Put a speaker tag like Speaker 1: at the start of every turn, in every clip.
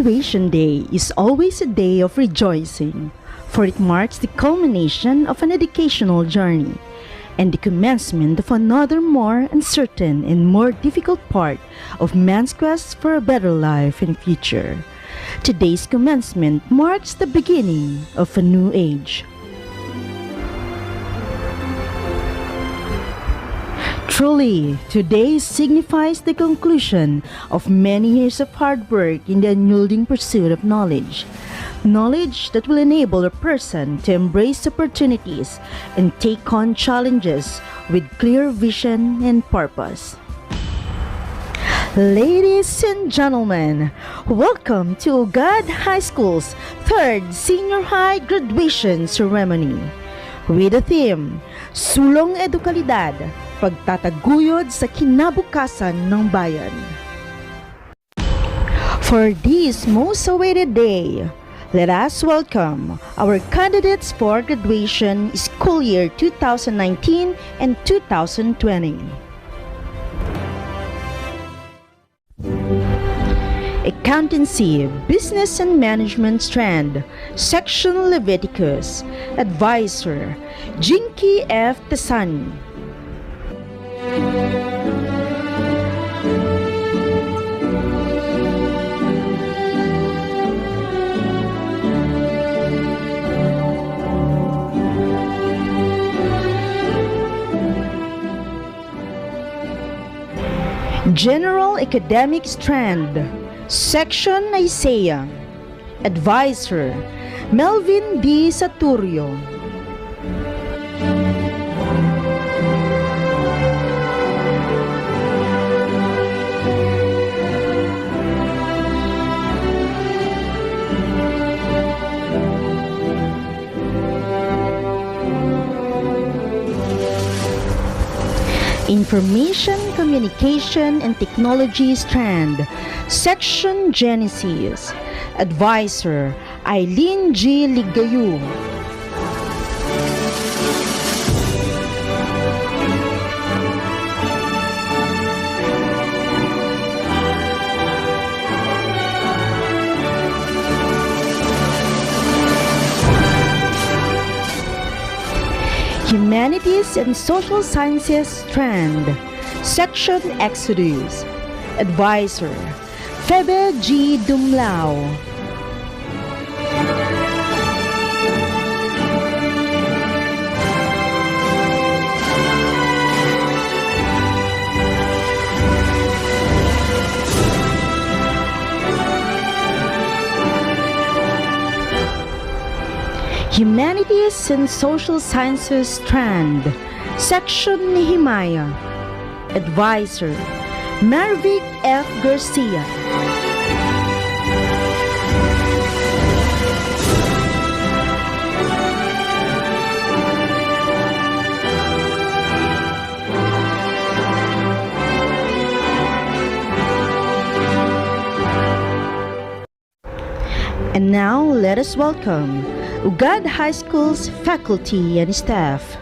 Speaker 1: Graduation Day is always a day of rejoicing, for it marks the culmination of an educational journey and the commencement of another more uncertain and more difficult part of man's quest for a better life and future. Today's commencement marks the beginning of a new age. Truly, today signifies the conclusion of many years of hard work in the unyielding pursuit of knowledge. Knowledge that will enable a person to embrace opportunities and take on challenges with clear vision and purpose. Ladies and gentlemen, welcome to Ugad High School's 3rd Senior High Graduation Ceremony with the theme, Sulong Edukalidad, Pagtataguyod sa Kinabukasan ng Bayan. For this most awaited day, let us welcome our candidates for graduation school year 2019 and 2020. Accountancy, Business and Management Strand, Section Leviticus, Advisor, Jinky F. Tesani. General Academic Strand, Section Isaiah, Advisor, Melvin D. Saturio. Information, Communication and Technology Strand, Section Genesis, Advisor, Eileen G. Ligayu. Humanities and Social Sciences Strand, Section Exodus, Advisor, Febe G. Dumlao. Humanities and Social Sciences Strand, Section Nehemiah, Advisor, Marvic F. Garcia. And now, let us welcome Ugad High School's faculty and staff.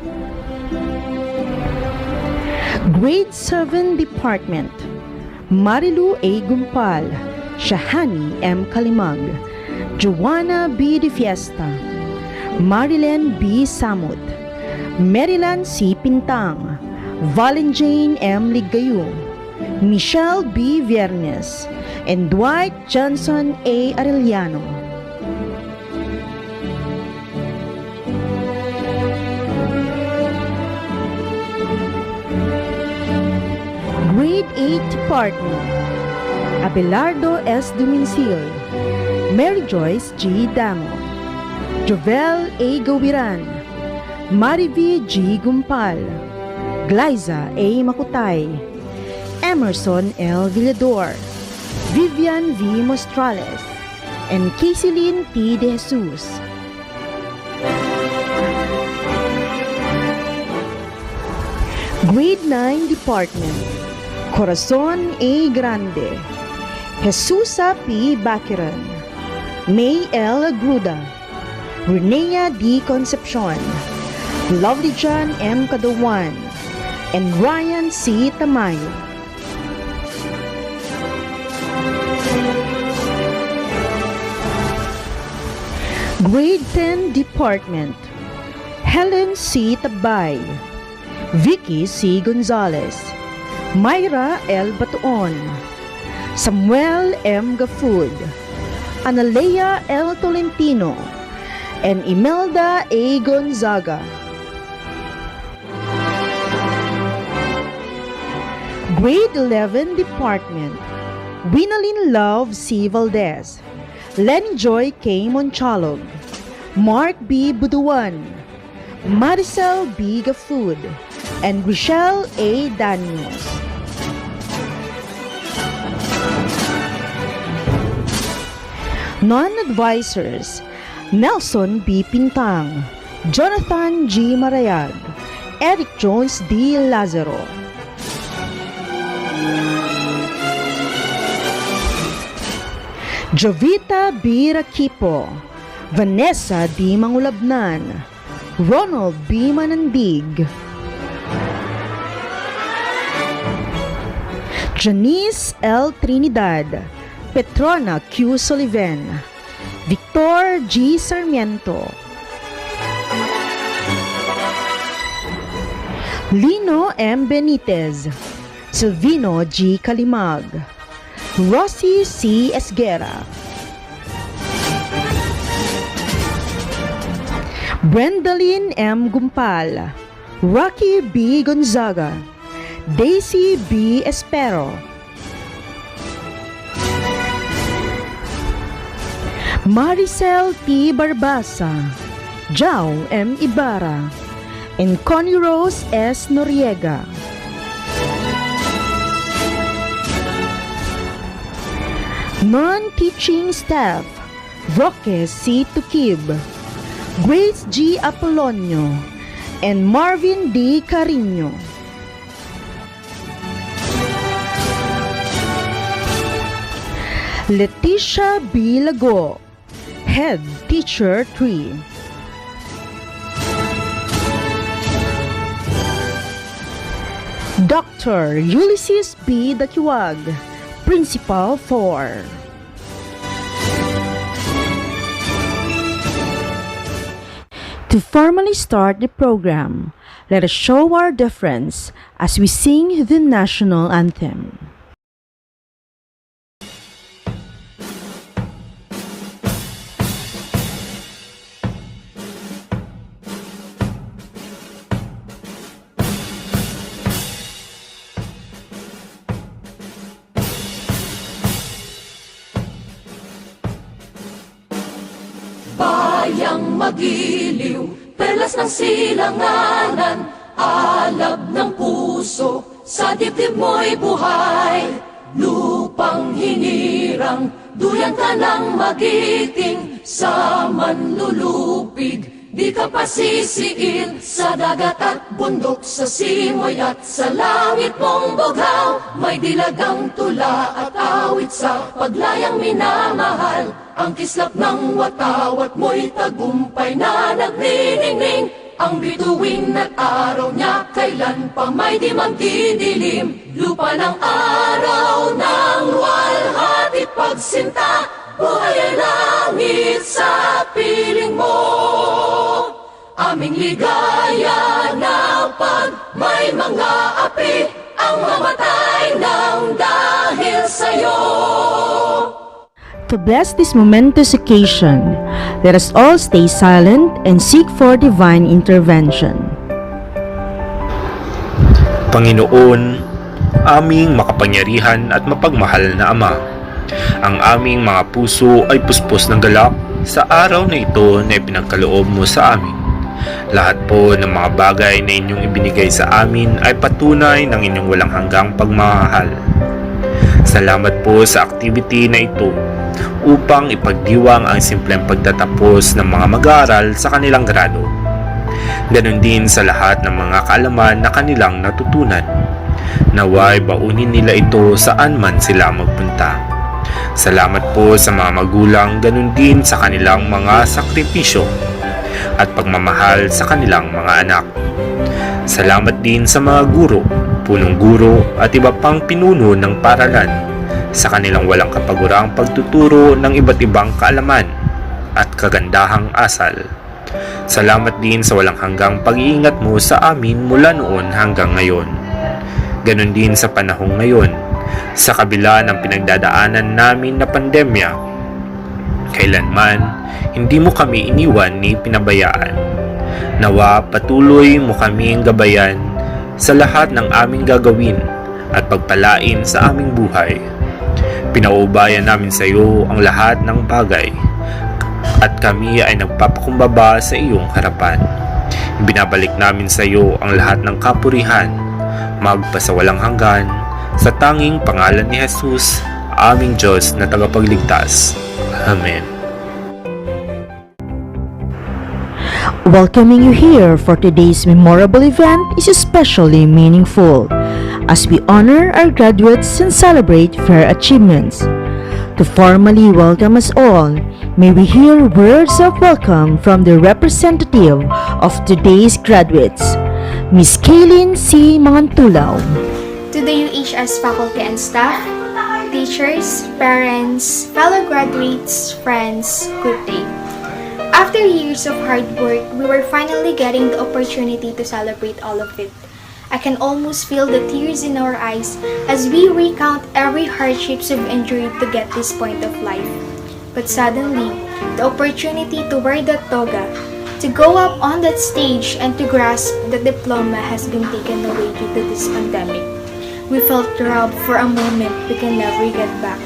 Speaker 1: Grade 7 Department, Marilu A. Gumpal, Shahani M. Kalimag, Joanna B. De Fiesta, Marilyn B. Samut, Maryland C. Pintang, Valenjane M. Ligayu, Michelle B. Viernes, and Dwight Johnson A. Arellano. Grade 8 Department, Abelardo S. Duminsil, Mary Joyce G. Damo, Jovel A. Gawiran, Marivi G. Gumpal, Glyza A. Makutay, Emerson L. Villador, Vivian V. Mostrales, and Casilyn T. De Jesus. Grade 9 Department, Corazon A. Grande, Jesusa P. Bakiran, May L. Agruda, Renea D. Concepcion, Lovely John M. Kadawan, and Ryan C. Tamayo. Grade 10 Department: Helen C. Tabay, Vicky C. Gonzalez, Myra L. Batuon, Samuel M. Gafud, Analea L. Tolentino, and Imelda A. Gonzaga. Grade 11 Department: Winalyn Love C. Valdez, Lenny Joy K. Monchalog, Mark B. Buduan, Maricel B. Gafud, and Rochelle A. Daniels. Non-advisors: Nelson B. Pintang, Jonathan G. Marayag, Eric Joyce D. Lazaro. Jovita B. Raquipo, Vanessa D. Mangulabnan, Ronald B. Manandig, Janice L. Trinidad, Petrona Q. Sullivan, Victor G. Sarmiento, Lino M. Benitez, Silvino G. Kalimag, Rosie C. Esguera, Brendalyn M. Gumpal, Rocky B. Gonzaga, Daisy B. Espero, Maricel T. Barbasa, Jao M. Ibarra, and Connie Rose S. Noriega. Non-teaching staff: Roque C. Tukib, Grace G. Apolonio, and Marvin D. Carino. Leticia B. Lago, Head Teacher 3. Dr. Ulysses B. Dakiwag, Principal 4. To formally start the program, let us show our deference as we sing the national anthem.
Speaker 2: Bayang magiliw, perlas ng silanganan, alab ng puso, sa dibdib mo'y buhay. Lupang hinirang, duyan ka ng magiting, sa manlulupig, di ka pasisiil. Sa dagat at bundok, sa simoy at sa langit mong bughaw, may dilagang tula at awit sa paglayang minamahal. Ang kislap ng watawat mo'y tagumpay na nagniningning. Ang bituin at araw niya kailan pa may di magdidilim. Lupa ng araw ng luwalhati pagsinta, buhay ay langit sa piling mo. Aming ligaya na pag may mga api, ang mamatay ng dahil sa'yo.
Speaker 1: To bless this momentous occasion, let us all stay silent and seek for divine intervention.
Speaker 3: Panginoon, aming makapangyarihan at mapagmahal na Ama, ang aming mga puso ay puspos ng galak sa araw na ito na ipinagkaloob mo sa amin. Lahat po ng mga bagay na inyong ibinigay sa amin ay patunay ng inyong walang hanggang pagmamahal. Salamat po sa activity na ito upang ipagdiwang ang simpleng pagtatapos ng mga mag-aaral sa kanilang grado. Ganon din sa lahat ng mga kaalaman na kanilang natutunan. Naway baunin nila ito saan man sila magpunta. Salamat po sa mga magulang, ganon din sa kanilang mga sakripisyo at pagmamahal sa kanilang mga anak. Salamat din sa mga guro, punong guro at iba pang pinuno ng paralan sa kanilang walang kapaguraang pagtuturo ng iba't ibang kaalaman. at kagandahang asal. Salamat din sa walang hanggang pag-iingat mo sa amin mula noon hanggang ngayon. Ganon din sa panahong ngayon, sa kabila ng pinagdadaanan namin na pandemya. Kailanman, hindi mo kami iniwan ni pinabayaan. Nawa patuloy mo kaming gabayan sa lahat ng aming gagawin at pagpalain sa aming buhay. Pinauubayan namin sa iyo ang lahat ng bagay at kami ay nagpapakumbaba sa iyong harapan. Binabalik namin sa iyo ang lahat ng kapurihan, magpasawalang hanggan, sa tanging pangalan ni Jesus, aming Diyos na tagapagligtas. Amen.
Speaker 1: Welcoming you here for today's memorable event is especially meaningful as we honor our graduates and celebrate their achievements. To formally welcome us all, may we hear words of welcome from the representative of today's graduates, Miss Kaylin C. Mangantulaw.
Speaker 4: To the UHS faculty and staff, teachers, parents, fellow graduates, friends, good day. After years of hard work, we were finally getting the opportunity to celebrate all of it. I can almost feel the tears in our eyes as we recount every hardships we've endured to get this point of life. But suddenly, the opportunity to wear that toga, to go up on that stage and to grasp the diploma has been taken away due to this pandemic. We felt robbed for a moment we can never get back.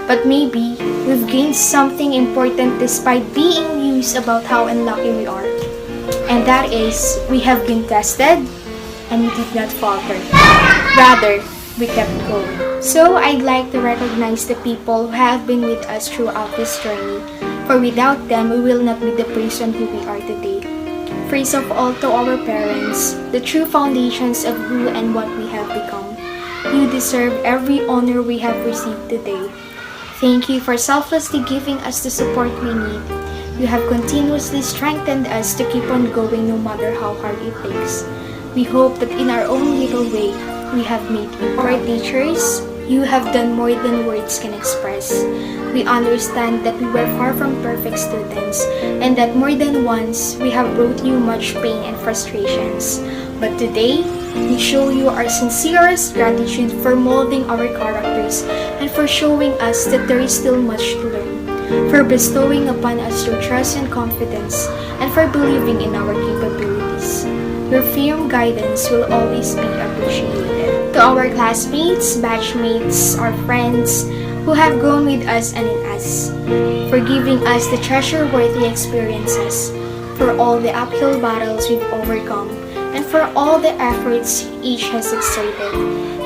Speaker 4: But maybe we've gained something important despite being mused about how unlucky we are. And that is, we have been tested and we did not falter. Rather, we kept going. So I'd like to recognize the people who have been with us throughout this journey, for without them, we will not be the person who we are today. First of all, to our parents, the true foundations of who and what we have become. You deserve every honor we have received today. Thank you for selflessly giving us the support we need. You have continuously strengthened us to keep on going no matter how hard it takes. We hope that in our own little way, we have made you proud. Our teachers, you have done more than words can express. We understand that we were far from perfect students and that more than once, we have brought you much pain and frustrations. But today, we show you our sincerest gratitude for molding our characters and for showing us that there is still much to learn, for bestowing upon us your trust and confidence, and for believing in our capabilities. Your firm guidance will always be appreciated. To our classmates, batchmates, our friends who have grown with us and in us, for giving us the treasure-worthy experiences, for all the uphill battles we've overcome, and for all the efforts each has exerted.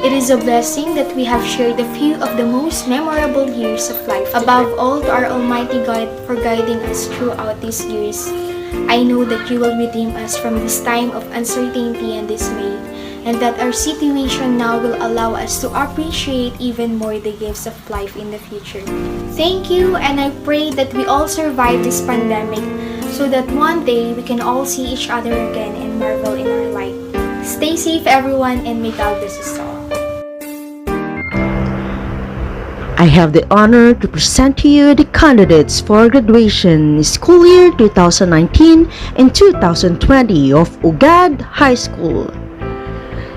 Speaker 4: It is a blessing that we have shared a few of the most memorable years of life. Above all, to our Almighty God for guiding us throughout these years. I know that you will redeem us from this time of uncertainty and dismay, and that our situation now will allow us to appreciate even more the gifts of life in the future. Thank you, and I pray that we all survive this pandemic so that one day we can all see each other again and marvel in our light. Stay safe, everyone, and may God bless us all.
Speaker 1: I have the honor to present to you the candidates for graduation school year 2019 and 2020 of UGAD High School,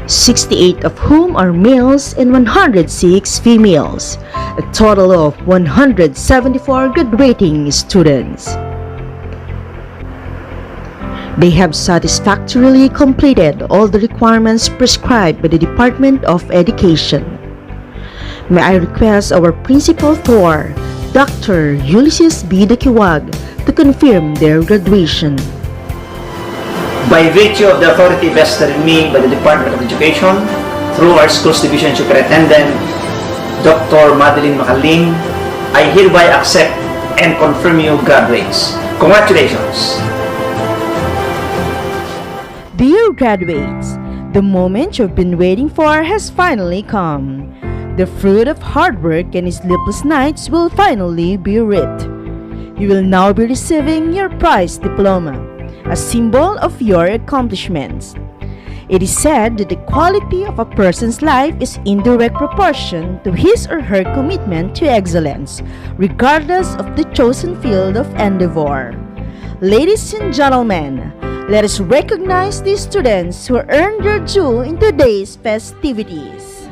Speaker 1: 68 of whom are males and 106 females, a total of 174 graduating students. They have satisfactorily completed all the requirements prescribed by the Department of Education. May I request our Principal for Dr. Ulysses B. Dakiwag to confirm their graduation.
Speaker 5: By virtue of the authority vested in me by the Department of Education, through our Schools Division Superintendent, Dr. Madeline Macaling, I hereby accept and confirm you graduates. Congratulations!
Speaker 1: Dear graduates, the moment you've been waiting for has finally come. The fruit of hard work and sleepless nights will finally be reaped. You will now be receiving your prized diploma, a symbol of your accomplishments. It is said that the quality of a person's life is in direct proportion to his or her commitment to excellence, regardless of the chosen field of endeavor. Ladies and gentlemen, let us recognize these students who earned their due in today's festivities.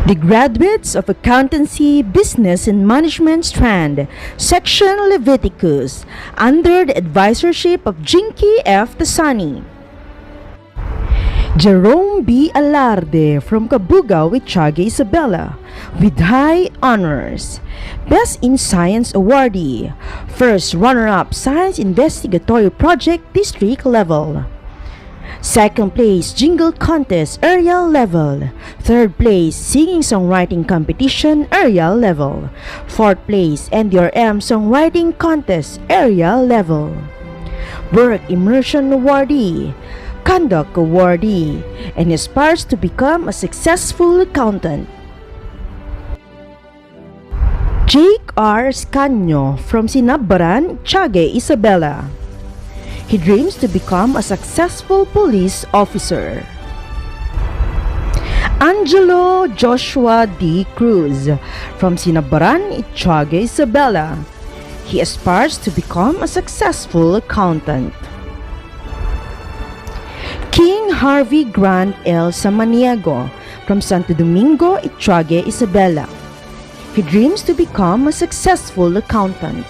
Speaker 1: The graduates of Accountancy, Business and Management Strand, Section Leviticus, under the advisorship of Jinky F. Tasani. Jerome B. Alarde from Cabugao with Tiaga Isabela with high honors. Best in Science awardee. First runner-up Science Investigatory Project District level. Second place Jingle Contest Area level. Third place Singing Songwriting Competition Area level. Fourth place NDRM Songwriting Contest Area level. Work Immersion awardee. Conduct awardee, and aspires to become a successful accountant. Jake R. Escanio from Sinabaran, Tiaga Isabela. He dreams to become a successful police officer. Angelo Joshua D. Cruz from Sinabaran, Tiaga Isabela. He aspires to become a successful accountant. King Harvey Grant L. Samaniego from Santo Domingo, Tiaga Isabela. He dreams to become a successful accountant.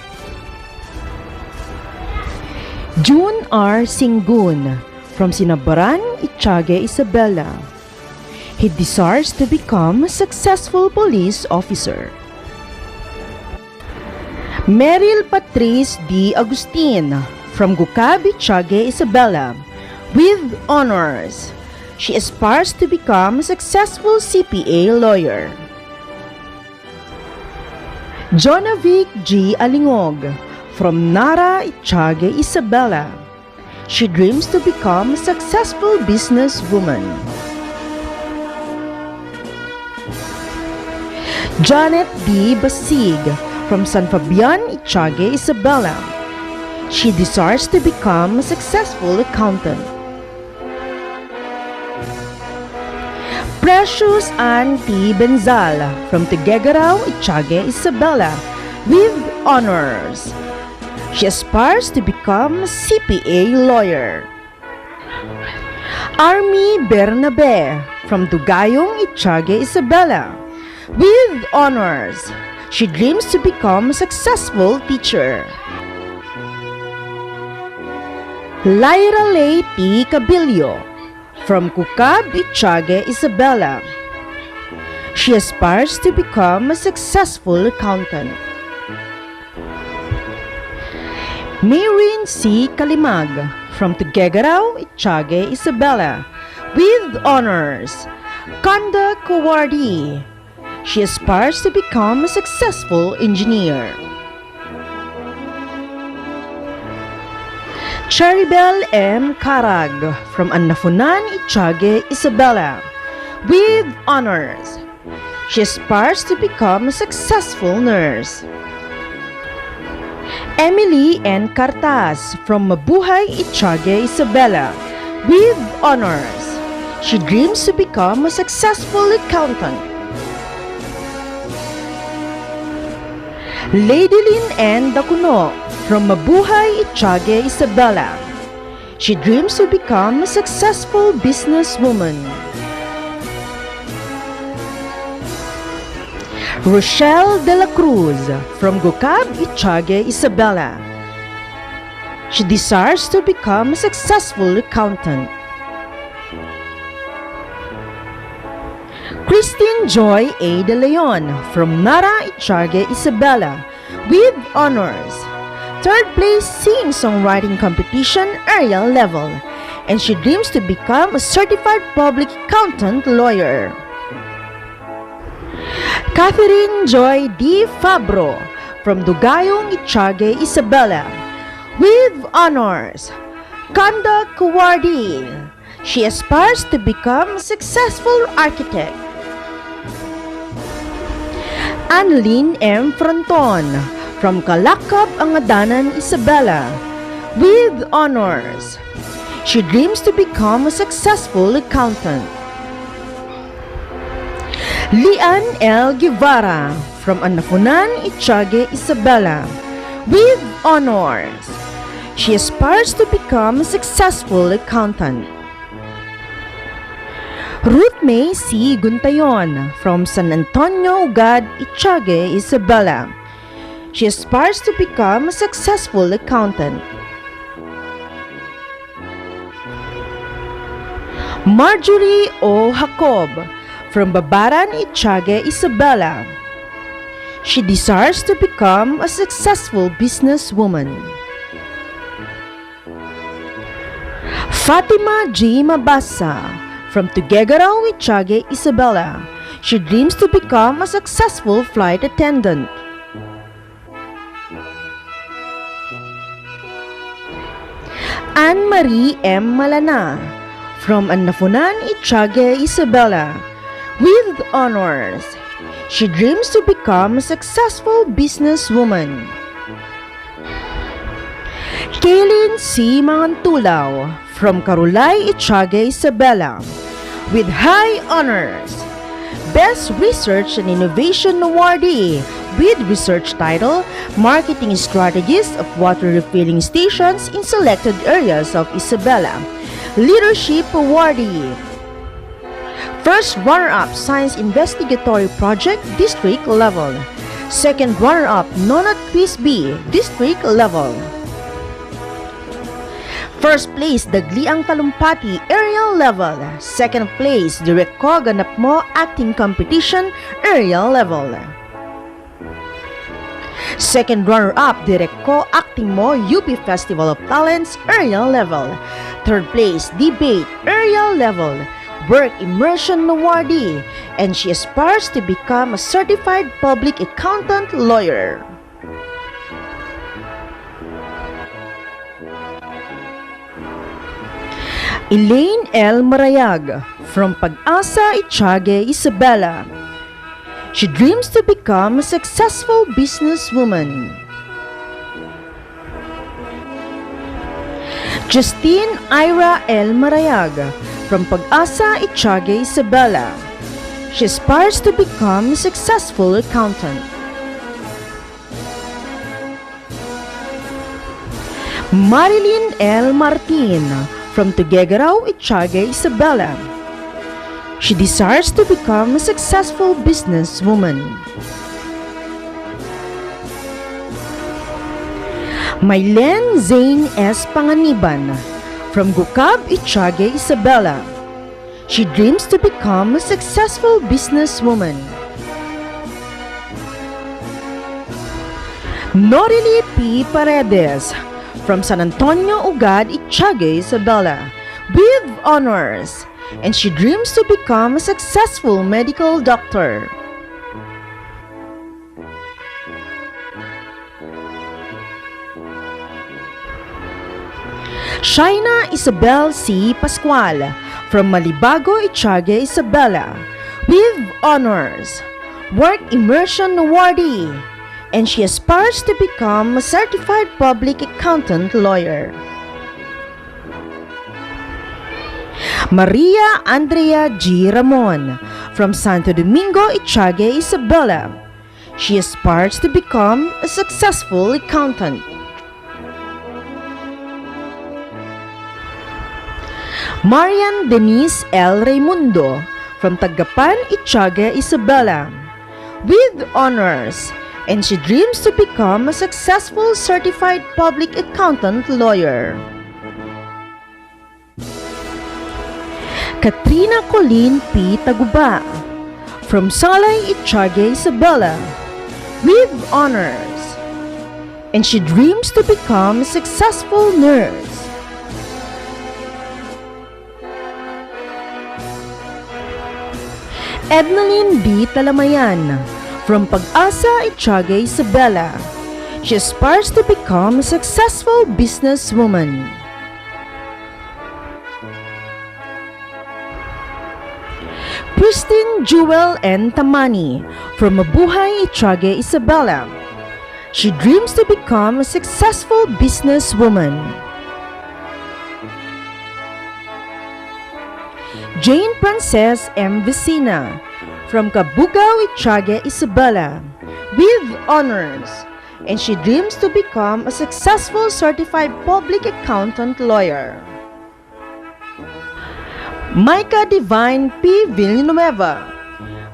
Speaker 1: June R. Singun from Sinabaran, Tiaga Isabela. He desires to become a successful police officer. Meryl Patrice D. Agustin from Gucabi, Tiaga Isabela. With honors, she aspires to become a successful CPA lawyer. Jonavic G. Alingog from Nara, Tiaga Isabela. She dreams to become a successful businesswoman. Janet D. Basig from San Fabian, Tiaga Isabela. She desires to become a successful accountant. Precious Ann T. Benzal from Tuguegarao, Tiaga Isabela with honors. She aspires to become a CPA lawyer. Army Bernabe from Dugayong, Tiaga Isabela with honors. She dreams to become a successful teacher. Lyra Lay T. Cabillo from Cucab, Tiaga Isabela. She aspires to become a successful accountant. Maureen C. Kalimag from Tuguegarao, Tiaga Isabela with honors. Conduct awardee. She aspires to become a successful engineer. Charibel M. Carag from Annafunan, Tiaga Isabela with honors. She aspires to become a successful nurse. Emily N. Cartas from Mabuhay, Tiaga Isabela with honors. She dreams to become a successful accountant. Ladylin N. Dacuno from Mabuhay, Tiaga Isabela. She dreams to become a successful businesswoman. Rochelle De La Cruz from Gucab, Tiaga Isabela. She desires to become a successful accountant. Christine Joy A. De Leon from Nara, Tiaga Isabela with honors. Third place Singing Songwriting Competition Area level, and she dreams to become a certified public accountant lawyer. Catherine Joy D. Fabro from Dugayong, Tiaga Isabela with honors. Conduct awardee. She aspires to become a successful architect. Annalyn M. Fronton from Calacab, Angadanan, Isabela with honors. She dreams to become a successful accountant. Lian L. Guevara from Anafunan, Itiague, Isabela, with honors. She aspires to become a successful accountant. Ruth May C. Guntayon from San Antonio, Ugad, Itiague, Isabela. She aspires to become a successful accountant. Marjorie O. Jacob from Babaran, Itiague, Isabela. She desires to become a successful businesswoman. Fatima G. Mabasa from Tuguegarao, Itiague, Isabela. She dreams to become a successful flight attendant. Anne-Marie M. Malana from Anafunan, Itiague, Isabela, with honors. She dreams to become a successful businesswoman. Kaylin C. Mangantulaw from Carulay, Itiague, Isabela, with high honors. Best Research and Innovation Awardee with research title Marketing Strategies of Water Refilling Stations in Selected Areas of Isabela. Leadership Awardee. First runner-up Science Investigatory Project District Level. Second runner-up Nonat Quiz B District Level. First place Dagliang Talumpati Area Level. Second place Direct Ko Ganap Mo Acting Competition Area Level. Second runner-up Direct Ko Acting Mo UP Festival of Talents Area Level. Third place Debate Area Level. Work Immersion Awardee, and she aspires to become a certified public accountant lawyer. Elaine L. Marayag from Pag-asa, Itiague, Isabela. She dreams to become a successful businesswoman. Justine Ira L. Marayag from Pag-asa, Itiague, Isabela. She aspires to become a successful accountant. Marilyn L. Martin from Tuguegarao, Itiague, Isabela. She desires to become a successful businesswoman. Mylen Zane S. Panganiban from Gukab, Itiague, Isabela. She dreams to become a successful businesswoman. Norily P. Paredes from San Antonio, Ugad, Itiague, Isabela, with honors, and she dreams to become a successful medical doctor. Shaina Isabel C. Pascual from Malibago, Itiague, Isabela, with honors, Work Immersion Awardee, and she aspires to become a certified public accountant lawyer. Maria Andrea G. Ramon from Santo Domingo, Itiague, Isabela. She aspires to become a successful accountant. Marian Denise L. Raimundo from Tagapan, Itiague, Isabela, with honors, and she dreams to become a successful certified public accountant lawyer. Katrina Colleen P. Taguba from Salay, Itiague, Isabela, with honors, and she dreams to become a successful nurse. Ednaline D. Talamayan from Pag-asa, Itiague, Isabela. She aspires to become a successful businesswoman. Christine Jewel N. Tamani from Mabuhay, Itiague, Isabela. She dreams to become a successful businesswoman. Jane Frances M. Vicina, from Cabugao, Itiaga, Isabela, with honors, and she dreams to become a successful certified public accountant lawyer. Micah Divine P. Villanueva,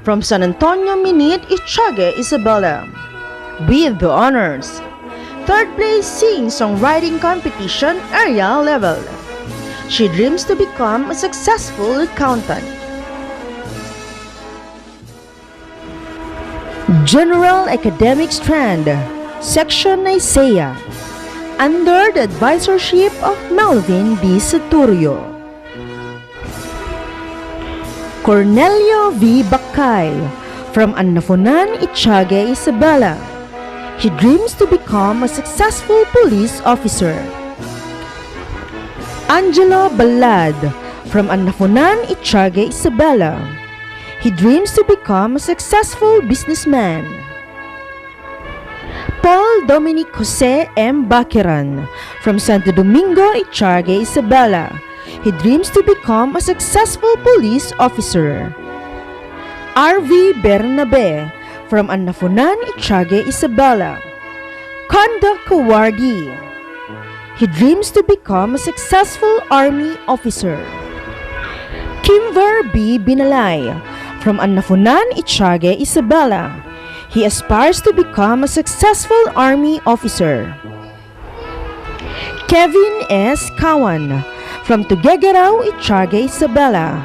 Speaker 1: from San Antonio Minit, Itiaga, Isabela, with honors. Third place sing-songwriting competition area level. She dreams to become a successful accountant. General Academic Strand, Section Isaiah, under the advisorship of Melvin D. Saturio. Cornelio V. Bacay, from Annafunan, Itiaga, Isabela. He dreams to become a successful police officer. Angelo Balad, from Annafunan, Itiaga, Isabela. He dreams to become a successful businessman. Paul Dominic Jose M. Baquiran, from Santo Domingo, Itiaga, Isabela. He dreams to become a successful police officer. R.V. Bernabe, from Annafunan, Itiaga, Isabela. Conduct awardee. He dreams to become a successful army officer. Kimver B. Binalay, from Annafunan, Itiaga, Isabela. He aspires to become a successful army officer. Kevin S. Kawan, from Tuguegarao, Itiaga, Isabela.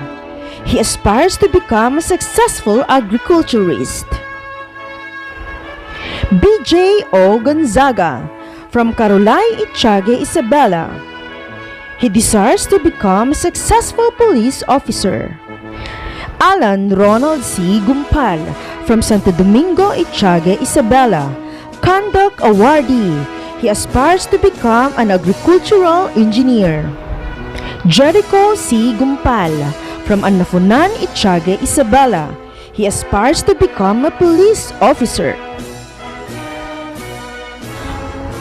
Speaker 1: He aspires to become a successful agriculturist. B.J. O. Gonzaga, from Carolay, Itiaga, Isabela. He desires to become a successful police officer. Alan Ronald C. Gumpal, from Santo Domingo, Itiaga, Isabela. Conduct awardee. He aspires to become an agricultural engineer. Jericho C. Gumpal, from Annafunan, Itiaga, Isabela. He aspires to become a police officer.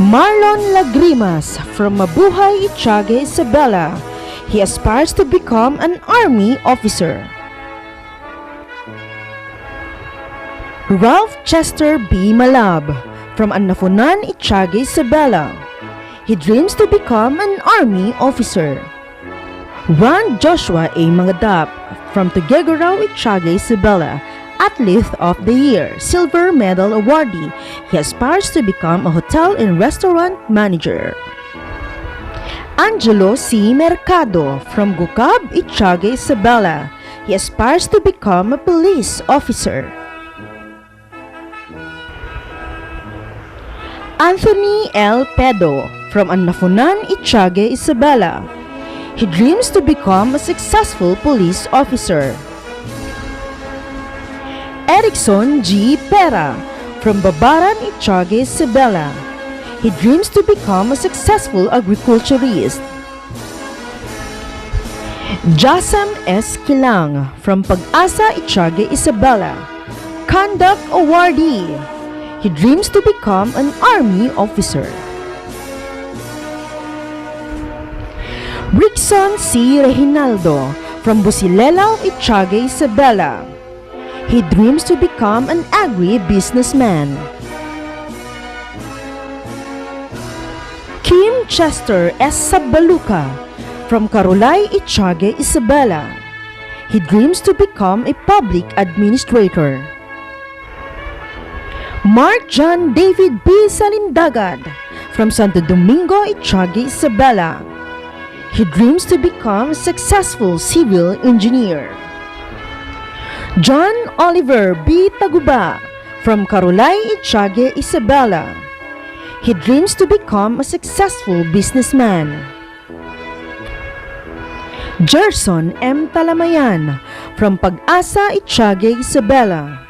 Speaker 1: Marlon Lagrimas, from Mabuhay, Itiaga, Isabela. He aspires to become an army officer. Ralph Chester B. Malab, from Annafunan, Itiaga, Isabela. He dreams to become an army officer. Ron Joshua A. Mangadap, from Tuguegarao, Itiaga, Isabela. Athlete of the Year, Silver Medal awardee. He aspires to become a hotel and restaurant manager. Angelo C. Mercado, from Gucab, Itiaga, Isabela. He aspires to become a police officer. Anthony L. Pedo, from Annafunan, Itiaga, Isabela. He dreams to become a successful police officer. Erickson G. Pera, from Babaran, Itiaga, Isabela. He dreams to become a successful agriculturist. Jasam S. Kilang, from Pag-asa, Itiaga, Isabela. Conduct awardee. He dreams to become an army officer. Rickson C. Reginaldo, from Busilelao, Itiaga, Isabela. He dreams to become an agri-businessman. Kim Chester S. Sabaluka, from Carolay, Itiaga, Isabela. He dreams to become a public administrator. Mark John David B. Salindagad, from Santo Domingo, Itiaga, Isabela. He dreams to become a successful civil engineer. John Oliver B. Taguba, from Carolay, Itiaga, Isabela. He dreams to become a successful businessman. Gerson M. Talamayan, from Pag-asa, Itiaga, Isabela.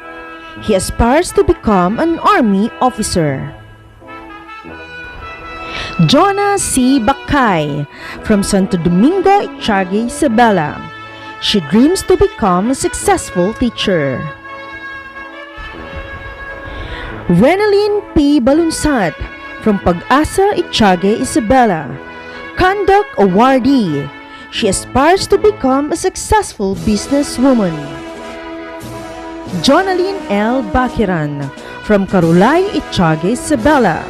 Speaker 1: He aspires to become an army officer. Jonah C. Bacay, from Santo Domingo, Itiaga, Isabela. She dreams to become a successful teacher. Renalyn P. Balunsat, from Pag-asa, Itiaga, Isabela. Conduct awardee. She aspires to become a successful businesswoman. Jonalyn L. Bakiran from Carulay, Itiaga, Isabela.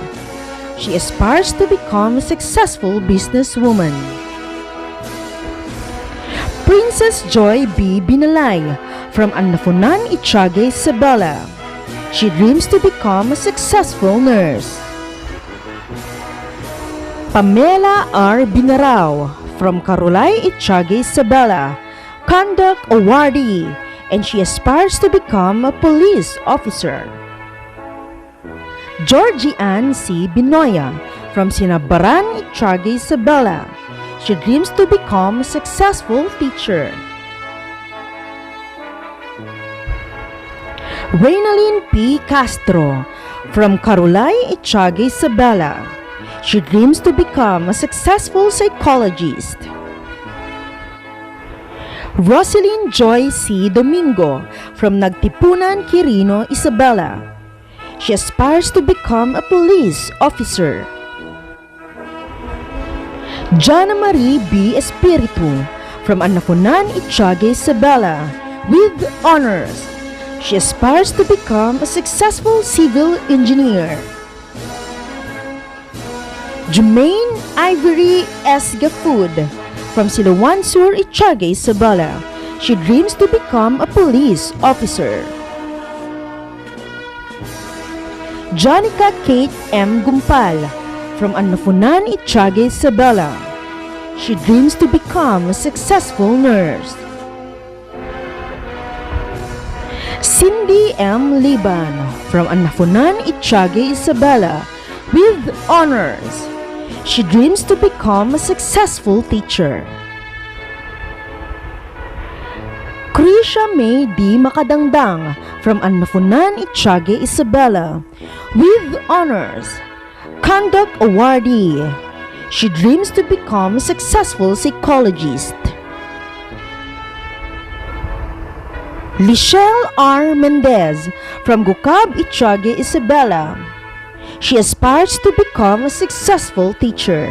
Speaker 1: She aspires to become a successful businesswoman. Princess Joy B. Binalay from Annafunan, Itiaga, Isabela. She dreams to become a successful nurse. Pamela R. Binarao from Carulay, Itiaga, Isabela. Conduct awardee, and she aspires to become a police officer. Georgie Ann C. Binoya from Sinabaran, Itiaga, Isabela. She dreams to become a successful teacher. Reynalyn P. Castro from Carulay, Itiaga, Isabela. She dreams to become a successful psychologist. Rosalyn Joy C. Domingo from Nagtipunan, Quirino, Isabela. She aspires to become a police officer. Jana Marie B. Espiritu from Annafunan, Itiaga, Isabela with honors. She aspires to become a successful civil engineer. Jermaine Ivory S. Gafud from Siloan Sur, Itiaga, Isabela. She dreams to become a police officer. Janica Kate M. Gumpal from Annafunan, Itiaga, Isabela. She dreams to become a successful nurse. Cindy M. Liban from Annafunan, Itiaga, Isabela with honors. She dreams to become a successful teacher. Krisha May D. Makadangdang from Annafunan, Itiaga, Isabela with honors. Conduct awardee. She dreams to become a successful psychologist. Lichelle R. Mendez from Gukab, Itiaga, Isabela. She aspires to become a successful teacher.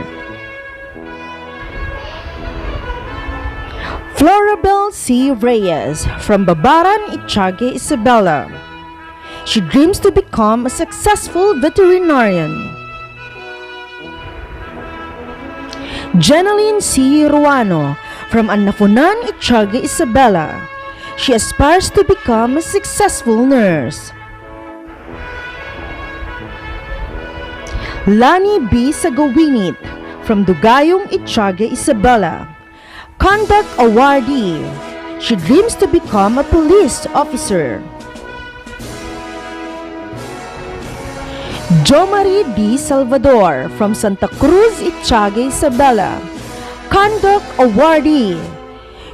Speaker 1: Florabel C. Reyes from Babaran, Itiaga, Isabela. She dreams to become a successful veterinarian. Jenaline C. Ruano from Annafunan, Itiaga, Isabela. She aspires to become a successful nurse. Lani B. Sagawinit from Dugayong, Itiaga, Isabela. Conduct awardee. She dreams to become a police officer. Jo Marie D. Salvador from Santa Cruz, Itiaga, Isabela. Conduct awardee.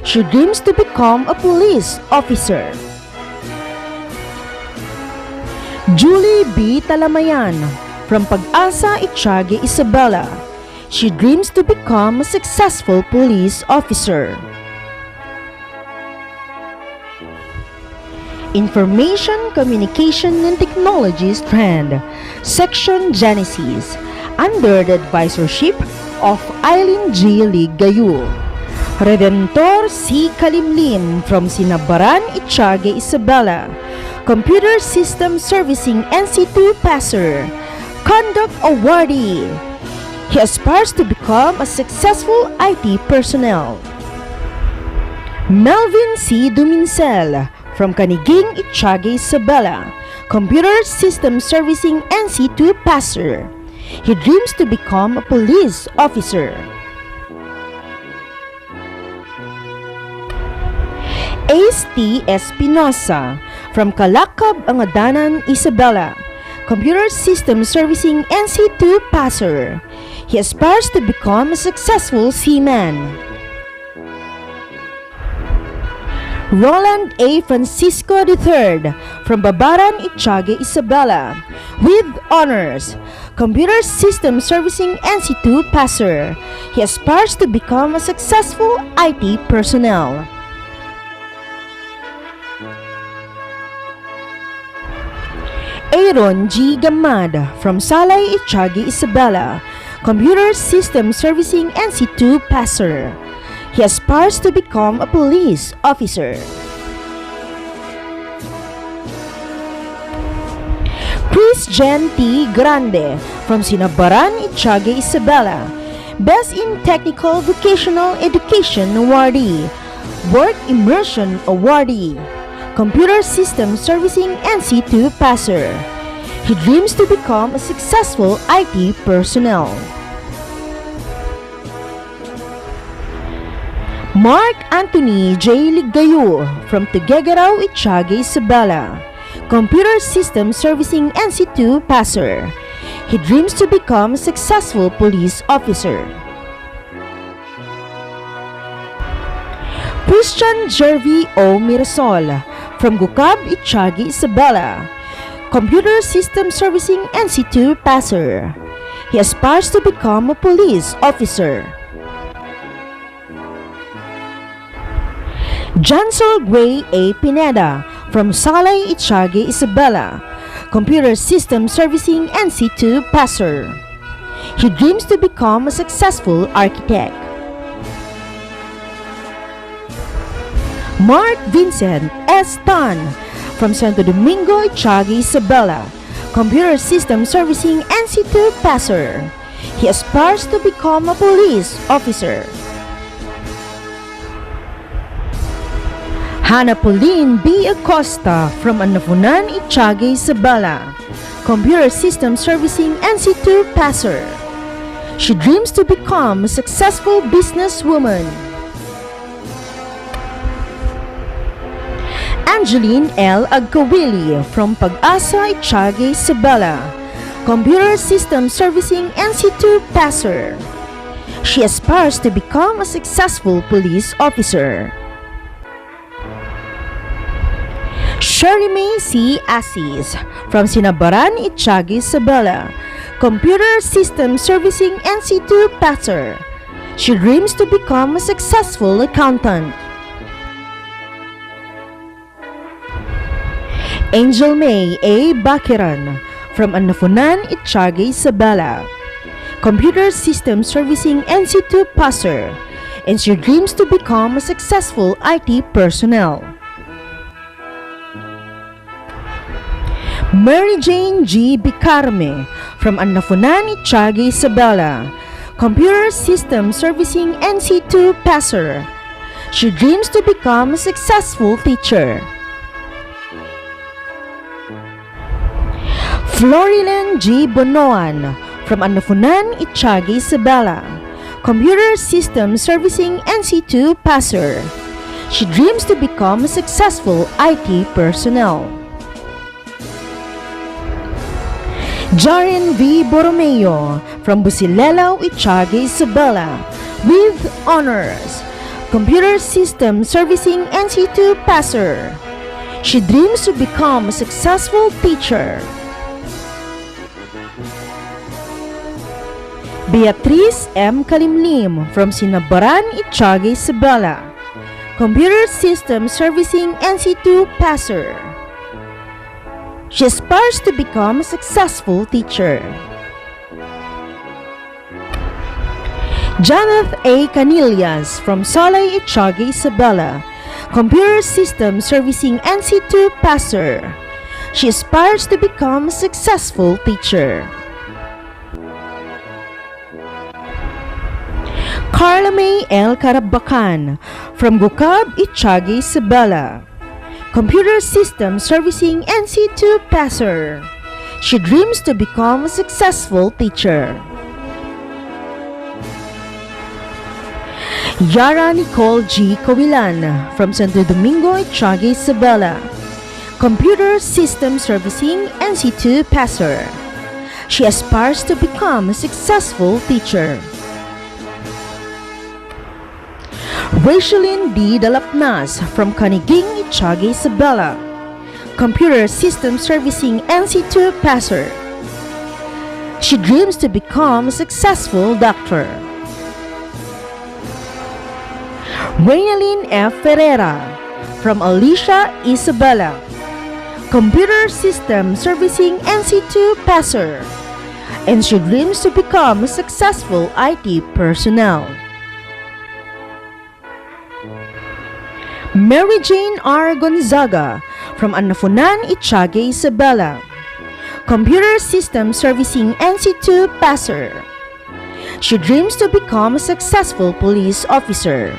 Speaker 1: She dreams to become a police officer. Julie B. Talamayan from Pag-asa, Itiaga, Isabela. She dreams to become a successful police officer. Information, Communication and Technology Strand, Section Genesis, under the advisorship of Eileen G. Ligayul. Redentor C. Kalimlim from Sinabaran, Itiaga, Isabela. Computer System Servicing NC2 passer. Conduct awardee. He aspires to become a successful IT personnel. Melvin C. Dumincel from Caniging, Itiaga, Isabela. Computer System Servicing NC2 passer. He dreams to become a police officer. Ace T. Espinosa from Calacab, Angadanan, Isabela. Computer System Servicing NC2 passer. He aspires to become a successful seaman. Roland A. Francisco III from Babaran, Itiaga, Isabela with honors. Computer System Servicing NC2 passer. He aspires to become a successful IT personnel. Aaron G. Gamad from Salay, Itiaga, Isabela. Computer System Servicing NC2 passer. He aspires to become a police officer. Christian T. Grande from Sinabaran, Itiaga, Isabela. Best in Technical Vocational Education Awardee, Work Immersion Awardee, Computer System Servicing NC2 passer. He dreams to become a successful IT personnel. Mark Anthony J. Ligayo from Tuguegarao, Itiaga, Isabela. Computer System Servicing NC2 passer. He dreams to become a successful police officer. Christian Jervy O. Mirasol from Gukab, Itiaga, Isabela. Computer System Servicing NC2 passer. He aspires to become a police officer. Jansel Gray A. Pineda from Salay, Itiaga, Isabela. Computer System Servicing NC2 passer. He dreams to become a successful architect. Mark Vincent S. Tan from Santo Domingo, Itiaga, Isabela. Computer System Servicing NC2 passer. He aspires to become a police officer. Hannah Pauline B. Acosta from Anafunan, Itiaga, Isabela. Computer System Servicing NC2 passer. She dreams to become a successful businesswoman. Angeline L. Agkawili from Pag-asa, Itiaga, Isabela. Computer System Servicing NC2 passer. She aspires to become a successful police officer. Sherry May C. Assis from Sinabaran, Itiaga, Isabela. Computer System Servicing NC2 passer. She dreams to become a successful accountant. Angel May A. Bakiran from Anafunan, Itiaga, Isabela. Computer System Servicing NC2 passer, and she dreams to become a successful IT personnel. Mary Jane G. Bicarme from Anafunan, Itiaga, Isabela. Computer System Servicing NC2 passer. She dreams to become a successful teacher. Florilyn G. Bonoan from Anafunan, Itiaga, Isabela. Computer System Servicing NC2 passer. She dreams to become a successful IT personnel. Jaren V. Borromeo from Busilelao, Itiaga, Isabela with honors. Computer System Servicing NC2 passer. She dreams to become a successful teacher. Beatrice M. Kalimlim from Sinabaran, Itiaga, Isabela. Computer System Servicing NC2 passer. She aspires to become a successful teacher. Janeth A. Canillas from Salay, Itiaga, Isabela. Computer System Servicing NC2 passer. She aspires to become a successful teacher. Carla May L. Carabacan from Gukab, Itiaga, Isabela. Computer System Servicing NC2 passer. She dreams to become a successful teacher. Yara Nicole G. Covilan from Santo Domingo, Itiaga, Isabela. Computer System Servicing NC2 passer. She aspires to become a successful teacher. Rachelyn D. Dalapnas from Caniging, Itiaga, Isabela. Computer System Servicing NC2 passer. She dreams to become a successful doctor. Reynalyn F. Ferreira from Alicia, Isabela. Computer System Servicing NC2 passer, and she dreams to become a successful IT personnel. Mary Jane R. Gonzaga from Anafunan, Itiague, Isabela. Computer System Servicing NC2 passer. She dreams to become a successful police officer.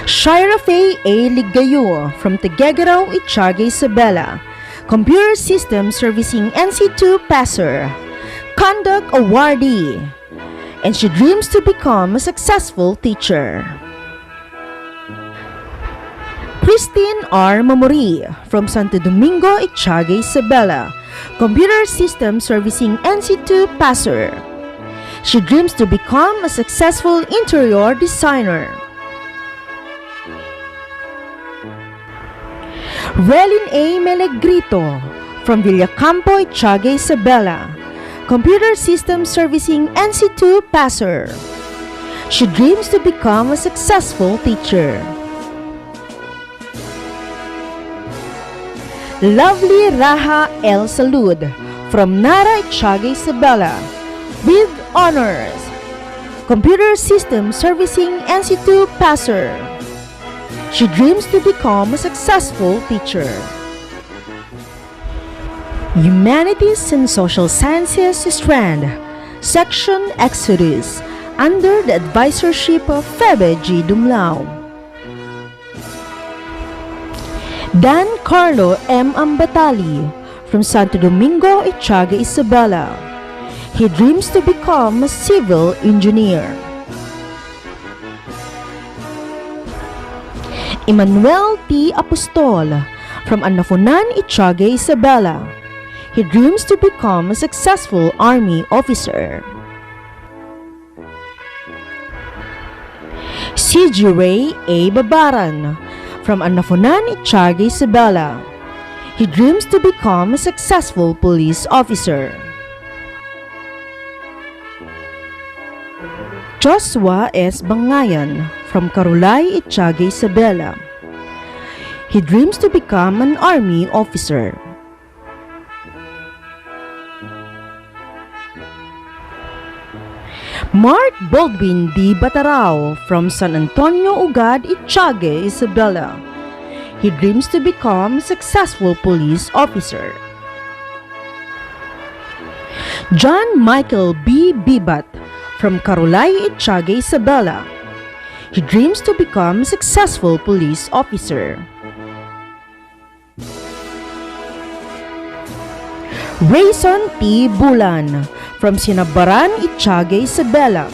Speaker 1: Shira Faye A. Ligayo from Tegegaraw, Itiague, Isabela. Computer System Servicing NC2 passer. Conduct awardee. And she dreams to become a successful teacher. Christine R. Mamori from Santo Domingo, Itiague, Isabela. Computer System Servicing NC2 passer. She dreams to become a successful interior designer. Relin A. Melegrito from Villacampo, Itiague, Isabela. Computer System Servicing NC2 passer. She dreams to become a successful teacher. Lovely Raha L. Salud from Nara, Itiague, Isabela with honors. Computer System Servicing NC2 passer. She dreams to become a successful teacher. Humanities and Social Sciences strand, Section Exodus, under the advisorship of Febe G. Dumlao. Dan Carlo M. Ambatali from Santo Domingo, Itiague, Isabela. He dreams to become a civil engineer. Emmanuel T. Apostol from Anafunan, Itiague, Isabela. He dreams to become a successful army officer. C.G. Ray A. Babaran from Anafunan, Itiague, Isabela. He dreams to become a successful police officer. Joshua S. Bangayan from Carulay, Itiague, Isabela. He dreams to become an army officer. Mark Baldwin D. Batarao from San Antonio, Ugad, Itiague, Isabela. He dreams to become a successful police officer. John Michael B. Bibat from Carulay, Itiague, Isabela. He dreams to become a successful police officer. Rayson T. Bulan from Sinabaran, Itiague, Isabela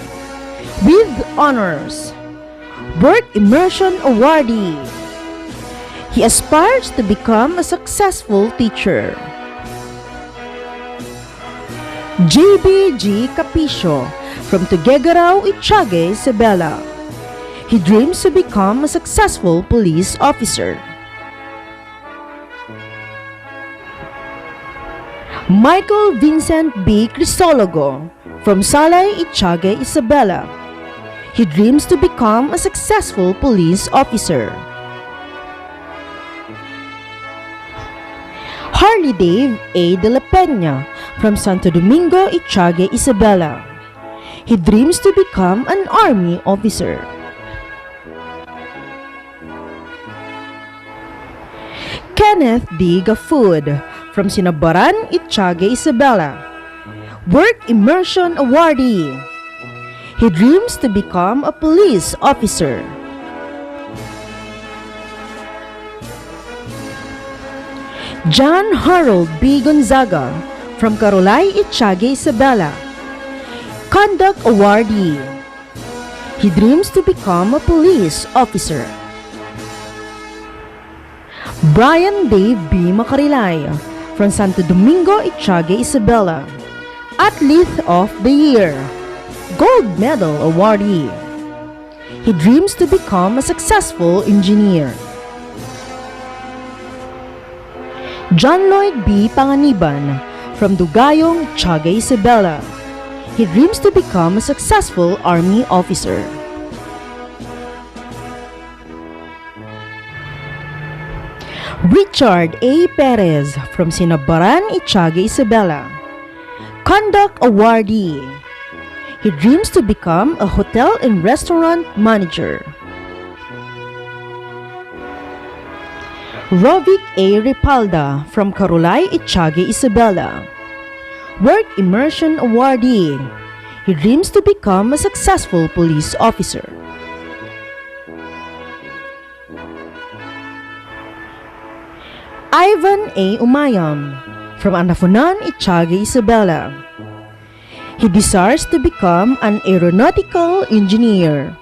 Speaker 1: with honors. Work Immersion Awardee. He aspires to become a successful teacher. J.B.G. Capicio from Tuguegarao, Itiague, Isabela. He dreams to become a successful police officer. Michael Vincent B. Crisologo from Salay, Itiague, Isabela. He dreams to become a successful police officer. Harley Dave A. De La Peña from Santo Domingo, Itiague, Isabela. He dreams to become an army officer. Kenneth D. Gafood from Sinabaran, Itiague, Isabela. Work Immersion Awardee. He dreams to become a police officer. John Harold B. Gonzaga from Carulay, Itiague, Isabela. Conduct Awardee. He dreams to become a police officer. Brian Dave B. Macarilay from Santo Domingo, Itiague, Isabela. Athlete of the Year. Gold Medal Awardee. He dreams to become a successful engineer. John Lloyd B. Panganiban from Dugayong, Itiague, Isabela. He dreams to become a successful army officer. Richard A. Perez from Sinabaran, Itiague, Isabela. Conduct Awardee. He dreams to become a hotel and restaurant manager. Rovic A. Ripalda from Carolay Itiague, Isabela. Work Immersion Awardee. He dreams to become a successful police officer. Ivan A. Umayam from Anafunan, Itiague, Isabela. He desires to become an aeronautical engineer.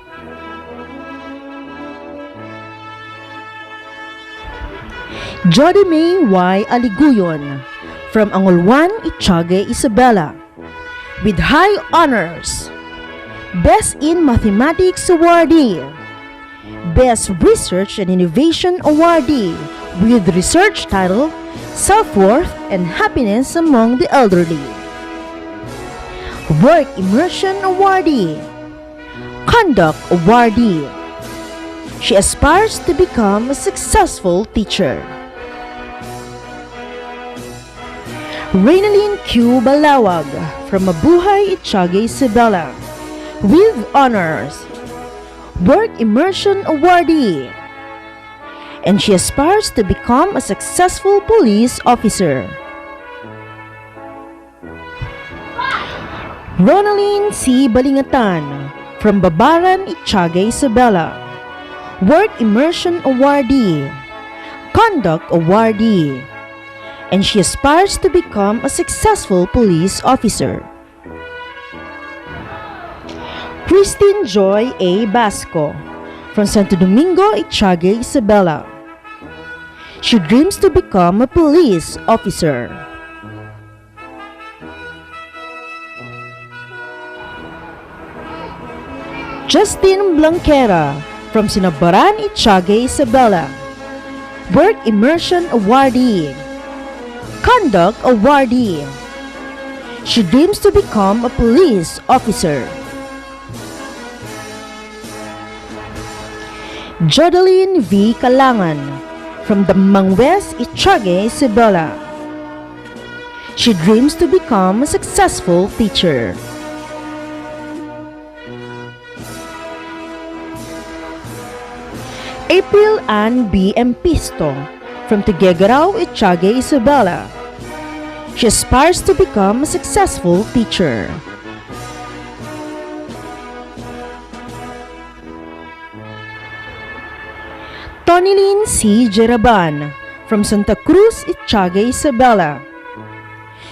Speaker 1: Jody May Y. Aliguyon from Angulwan, Itiague, Isabela. With high honors, Best in Mathematics Awardee, Best Research and Innovation Awardee with research title Self-Worth and Happiness Among the Elderly. Work Immersion Awardee, Conduct Awardee. She aspires to become a successful teacher. Reynalyn Q. Balawag from Mabuhay, Itiague, Isabela. With honors, Work Immersion Awardee. And she aspires to become a successful police officer. Ronaline C. Balingatan from Babaran, Itiague, Isabela. Work Immersion Awardee, Conduct Awardee, and she aspires to become a successful police officer. Christine Joy A. Basco from Santo Domingo, Itiague, Isabela. She dreams to become a police officer. Justin Blanquera from Sinabaran, Itiague, Isabela. Work Immersion Awardee, Conduct Awardee. She dreams to become a police officer. Jodeline V. Kalangan from Damang West, Itiague, Isabela. She dreams to become a successful teacher. April Ann B. Empisto from Tuguegarao, Itiague, Isabela. She aspires to become a successful teacher. Tonilyn C. Jeraban from Santa Cruz, Itiague, Isabela.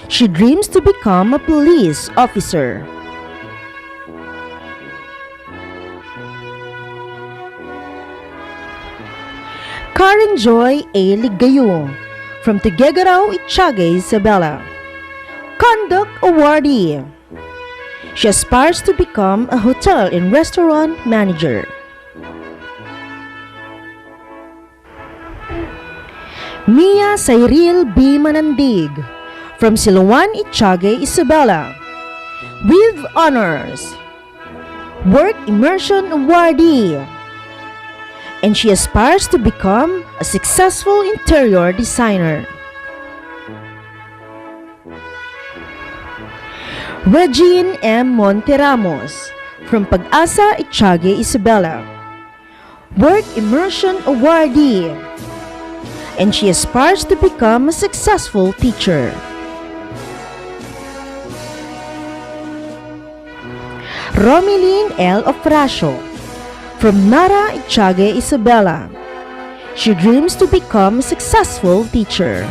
Speaker 1: She dreams to become a police officer. Karen Joy A. Ligayo from Tuguegarao, Itiague, Isabela. Conduct Awardee. She aspires to become a hotel and restaurant manager. Mia Cyril B. Manandig from Siluan, Itiague, Isabela. With honors, Work Immersion Awardee, and she aspires to become a successful interior designer. Regine M. Monteramos from Pag-asa, Itiague, Isabela. Work Immersion Awardee, and she aspires to become a successful teacher. Romeline L. Ofracio from Nara, Itiague, Isabela. She dreams to become a successful teacher.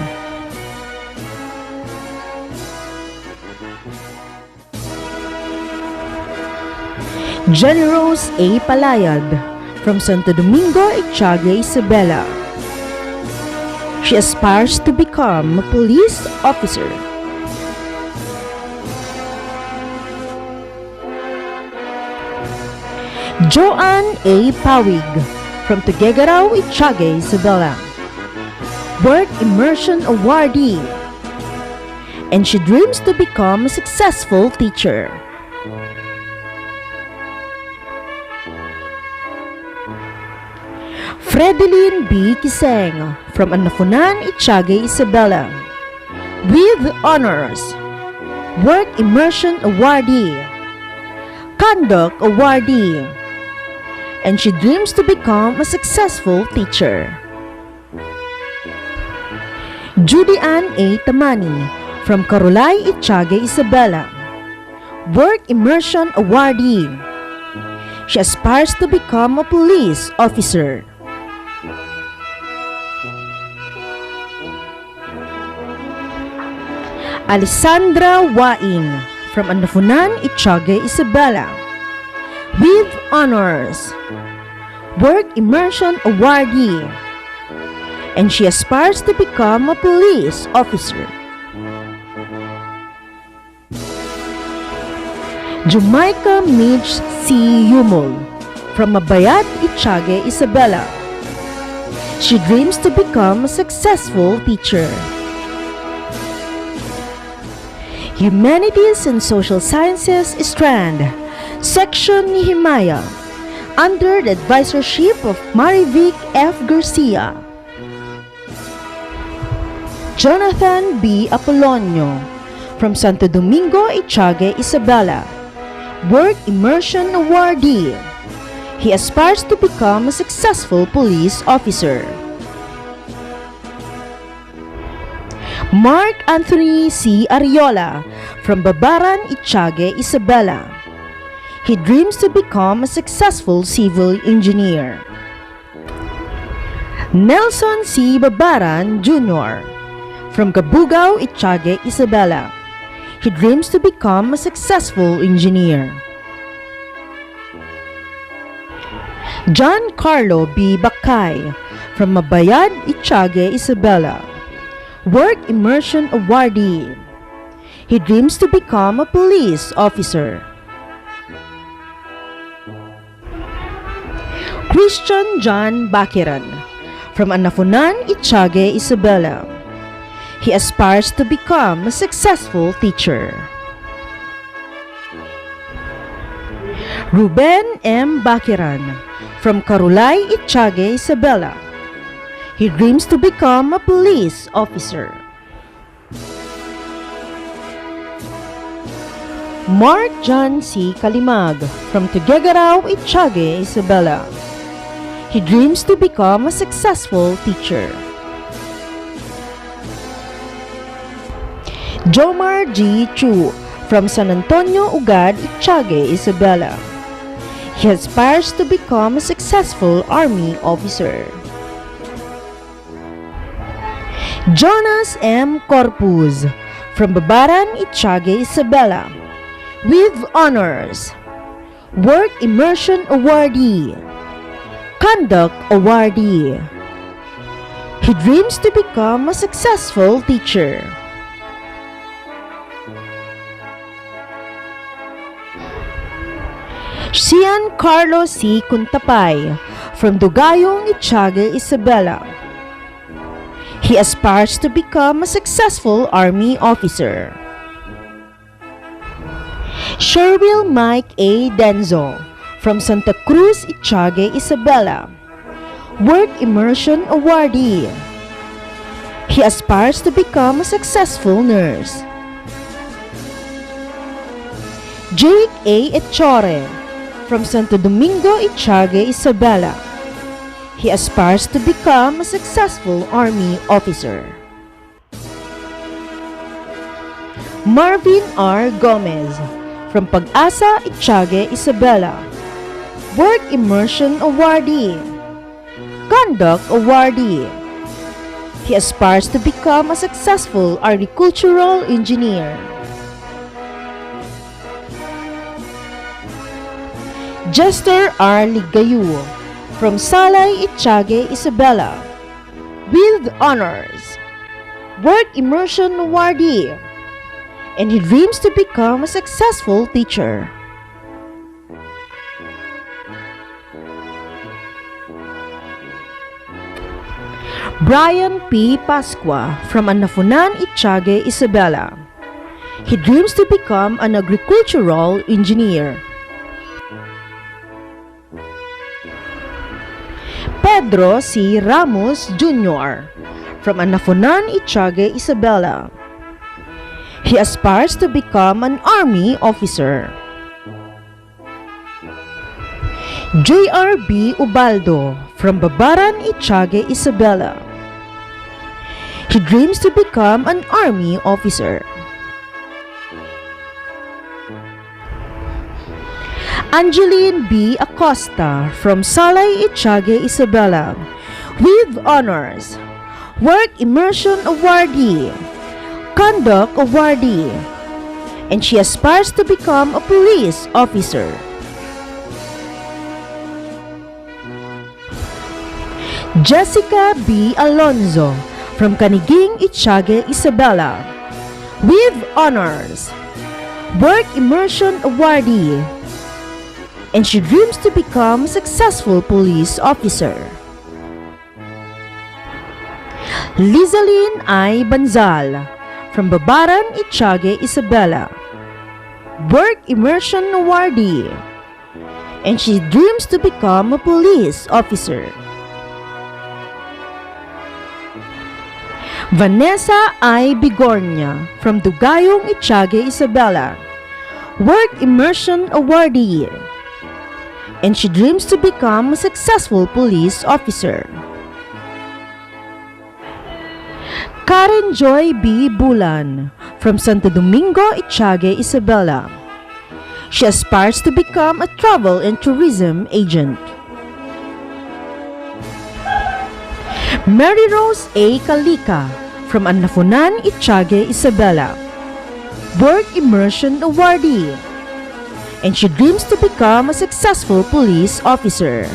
Speaker 1: Jenny Rose A. Palayad from Santo Domingo, Itiague, Isabela. She aspires to become a police officer. Joanne A. Pawig from Tuguegarao, Itiague, Isabela. Work Immersion Awardee, and she dreams to become a successful teacher. Fredeline B. Kiseng from Anafunan, Itiague, Isabela. With honors, Work Immersion Awardee, Conduct Awardee, and she dreams to become a successful teacher. Judy Ann A. Tamani from Carolay Itiague, Isabela. Work Immersion Awardee. She aspires to become a police officer. Alessandra Waing from Anafunan, Itiague, Isabela. With honors. Work Immersion Awardee. And she aspires to become a police officer. Jamaica Midge C. Yumol from Mabayat, Itiague, Isabela. She dreams to become a successful teacher. Humanities and Social Sciences Strand, Section Nehemiah, under the advisorship of Marivic F. Garcia. Jonathan B. Apolonio from Santo Domingo, Itiague, Isabela. Work Immersion Awardee. He aspires to become a successful police officer. Mark Anthony C. Ariola from Babaran, Itiague, Isabela. He dreams to become a successful civil engineer. Nelson C. Babaran Jr. from Cabugao, Itiague, Isabela. He dreams to become a successful engineer. John Carlo B. Bakay from Mabayad, Itiague, Isabela. Work Immersion Awardee. He dreams to become a police officer. Christian John Bakiran from Anafunan, Itiague, Isabela. He aspires to become a successful teacher. Ruben M. Bakiran from Carolay, Itiague, Isabela. He dreams to become a police officer. Mark John C. Kalimag from Tuguegarao, Itiague, Isabela. He dreams to become a successful teacher. Jomar G. Chu from San Antonio, Ugad, Itiague, Isabela. He aspires to become a successful Army officer. Jonas M. Corpus from Babaran, Itiague, Isabela. With honors. Work Immersion Awardee. Conduct Awardee. He dreams to become a successful teacher. Cian Carlos C. Cuntapay from Dugayong, Itiague, Isabela. He aspires to become a successful Army officer. Sherwill Mike A. Denzo from Santa Cruz, Itiague, Isabela. Work Immersion Awardee. He aspires to become a successful nurse. Jake A. Echore from Santo Domingo, Itiague, Isabela. He aspires to become a successful Army officer. Marvin R. Gomez from Pag-asa, Itiague, Isabela. Work Immersion Awardee. Conduct Awardee. He aspires to become a successful agricultural engineer. Jester R. Ligayu from Salay, Itiague, Isabela. With honors. Work Immersion Awardee. And he dreams to become a successful teacher. Brian P. Pasqua from Anafunan, Itiague, Isabela. He dreams to become an agricultural engineer. Pedro C. Ramos Jr. from Anafunan, Itiague, Isabela. He aspires to become an Army officer. J.R.B. Ubaldo from Babaran, Itiague, Isabela. She dreams to become an army officer. Angeline B. Acosta from Salay Itiague, Isabela, with honors. Work Immersion Awardee, Conduct Awardee, and she aspires to become a police officer. Jessica B. Alonzo from Caniging, Itiague, Isabela, with honors. Work Immersion Awardee, and she dreams to become a successful police officer. Lizaline I. Banzal from Babaran, Itiague, Isabela, Work Immersion Awardee, and she dreams to become a police officer. Vanessa I. Bigornia from Dugayong, Itiague, Isabela, Work Immersion Awardee, and she dreams to become a successful police officer. Karen Joy B. Bulan from Santo Domingo, Itiague, Isabela. She aspires to become a travel and tourism agent. Mary Rose A. Kalika from Anafunan, Itiague, Isabela, Work Immersion Awardee, and she dreams to become a successful police officer.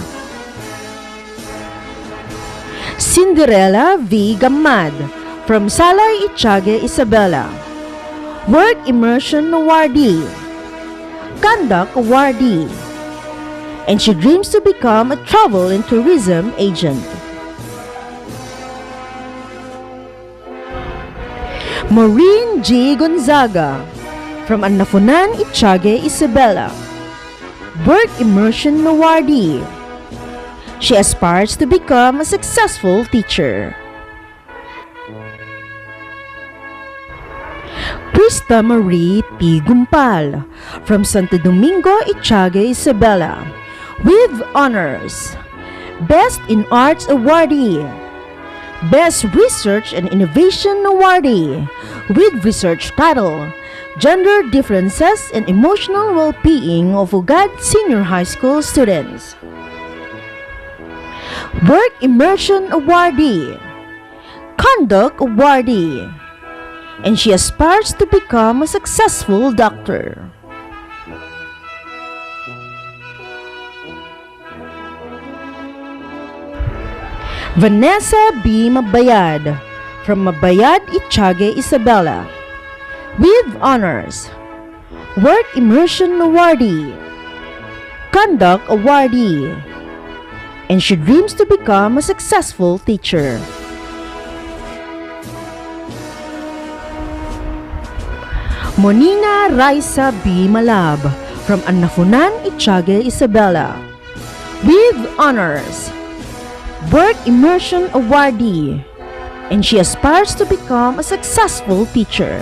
Speaker 1: Cinderella V. Gamad from Salay Itiague, Isabela, Work Immersion Awardee, Conduct Awardee, and she dreams to become a travel and tourism agent. Maureen G. Gonzaga from Anafunan, Itiague, Isabela, Work Immersion Awardee. She aspires to become a successful teacher. Krista Marie P. Gumpal from Santo Domingo, Itiague, Isabela, with honors. Best in Arts Awardee, Best Research and Innovation Awardee, with research title, Gender Differences and Emotional Well-Being of UGAD Senior High School Students. Work Immersion Awardee, Conduct Awardee, and she aspires to become a successful doctor. Vanessa B. Mabayad from Mabayad, Itiague, Isabela, with honors. Work Immersion Awardee, Conduct Awardee, and she dreams to become a successful teacher. Monina Raisa B. Malab from Anafunan, Itiague, Isabela, with honors. Work Immersion Awardee, and she aspires to become a successful teacher.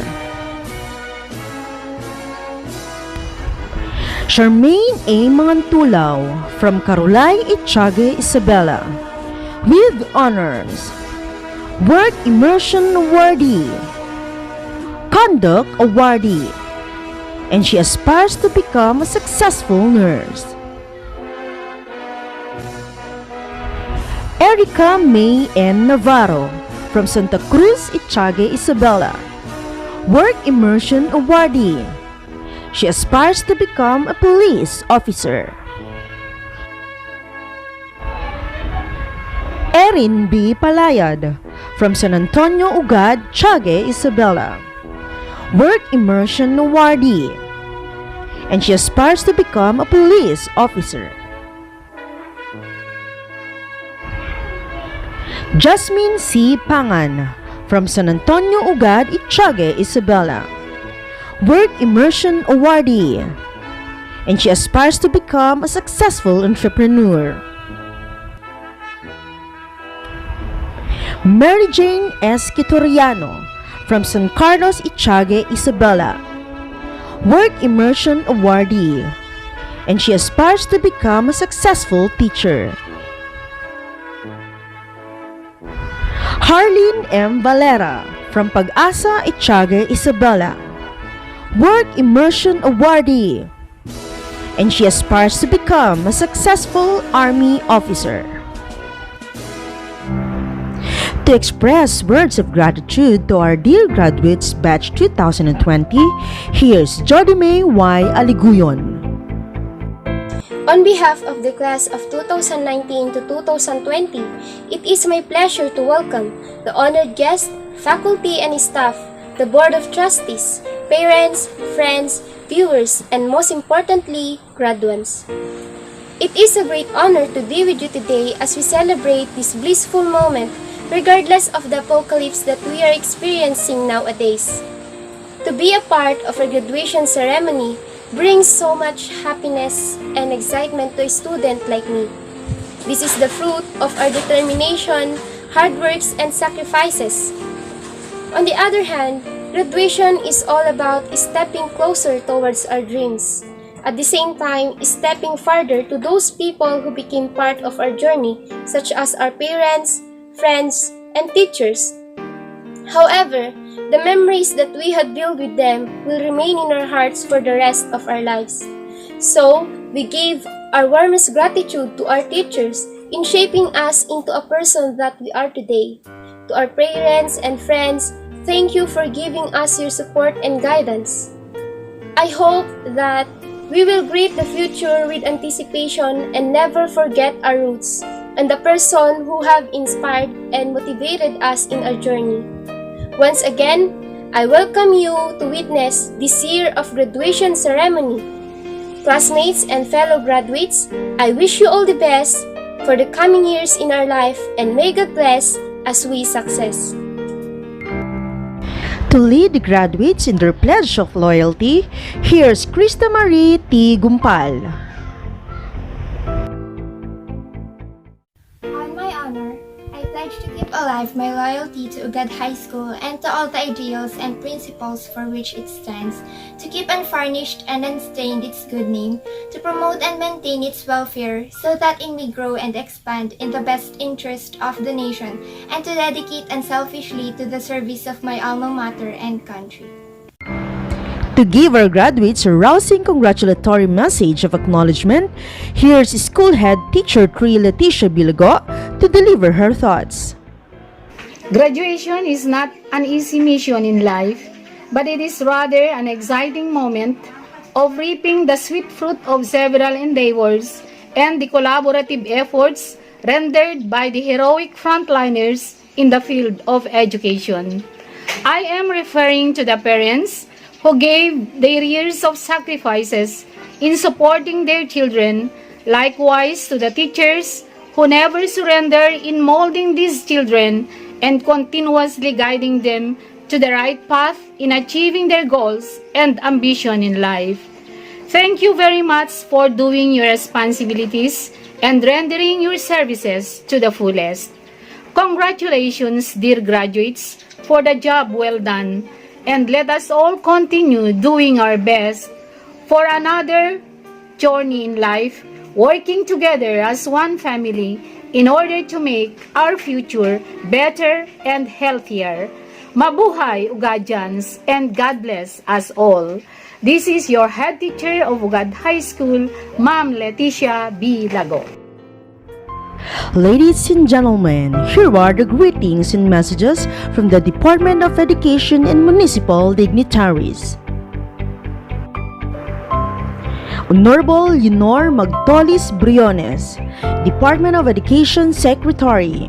Speaker 1: Charmaine A. Mangantulaw from Carolay, Itiague, Isabela, with honors. Work Immersion Awardee, Conduct Awardee, and she aspires to become a successful nurse. Erica May N. Navarro from Santa Cruz, Itiague, Isabela, Work Immersion Awardee. She aspires to become a police officer. Erin B. Palayad from San Antonio, Ugad, Itiague, Isabela, Work Immersion Awardee, and she aspires to become a police officer. Jasmine C. Pangan from San Antonio, Ugad, Itiague, Isabela, Work Immersion Awardee, and she aspires to become a successful entrepreneur. Mary Jane S. Quitoriano from San Carlos, Itiague, Isabela, Work Immersion Awardee, and she aspires to become a successful teacher. Harleen M. Valera from Pag-asa Itiaga, Isabela, Work Immersion Awardee, and she aspires to become a successful Army officer. To express words of gratitude to our dear graduates batch 2020, here's Jody May Y. Aliguyon.
Speaker 6: On behalf of the class of 2019 to 2020, it is my pleasure to welcome the honored guests, faculty and staff, the Board of Trustees, parents, friends, viewers, and most importantly, graduates. It is a great honor to be with you today as we celebrate this blissful moment regardless of the apocalypse that we are experiencing nowadays. To be a part of a graduation ceremony brings so much happiness and excitement to a student like me. This is the fruit of our determination, hard works, and sacrifices. On the other hand, graduation is all about stepping closer towards our dreams. At the same time, stepping farther to those people who became part of our journey, such as our parents, friends, and teachers. However, the memories that we had built with them will remain in our hearts for the rest of our lives. So, we give our warmest gratitude to our teachers in shaping us into a person that we are today. To our parents and friends, thank you for giving us your support and guidance. I hope that we will greet the future with anticipation and never forget our roots and the person who have inspired and motivated us in our journey. Once again, I welcome you to witness this year of graduation ceremony. Classmates and fellow graduates, I wish you all the best for the coming years in our life and may God bless as we success.
Speaker 1: To lead the graduates in their pledge of loyalty, here's Krista Marie T. Gumpal.
Speaker 4: On my honor, I pledge to keep alive my loyalty to UGAD High School and to all the ideals and principles for which it stands, to keep unvarnished and unstained its good name, to promote and maintain its welfare so that it may grow and expand in the best interest of the nation, and to dedicate unselfishly to the service of my alma mater and country.
Speaker 1: To give our graduates a rousing congratulatory message of acknowledgement, here's School Head Teacher 3 Leticia Bilago to deliver her thoughts.
Speaker 7: Graduation is not an easy mission in life, but it is rather an exciting moment of reaping the sweet fruit of several endeavors and the collaborative efforts rendered by the heroic frontliners in the field of education. I am referring to the parents who gave their years of sacrifices in supporting their children, likewise to the teachers who never surrender in molding these children and continuously guiding them to the right path in achieving their goals and ambition in life. Thank you very much for doing your responsibilities and rendering your services to the fullest. Congratulations, dear graduates, for the job well done, and let us all continue doing our best for another journey in life, working together as one family in order to make our future better and healthier. Mabuhay, Ugadians, and God bless us all. This is your head teacher of Ugad High School, Ma'am Leticia B. Lago.
Speaker 1: Ladies and gentlemen, here are the greetings and messages from the Department of Education and municipal dignitaries. Honorable Leonor Magtolis Briones, Department of Education Secretary.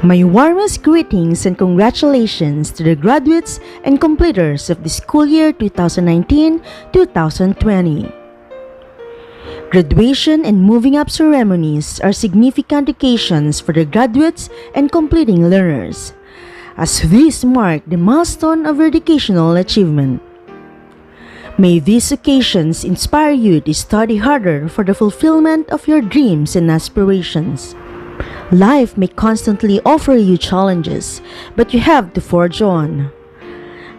Speaker 1: My warmest greetings and congratulations to the graduates and completers of the school year 2019-2020. Graduation and moving up ceremonies are significant occasions for the graduates and completing learners, as these mark the milestone of your educational achievement. May these occasions inspire you to study harder for the fulfillment of your dreams and aspirations. Life may constantly offer you challenges, but you have to forge on.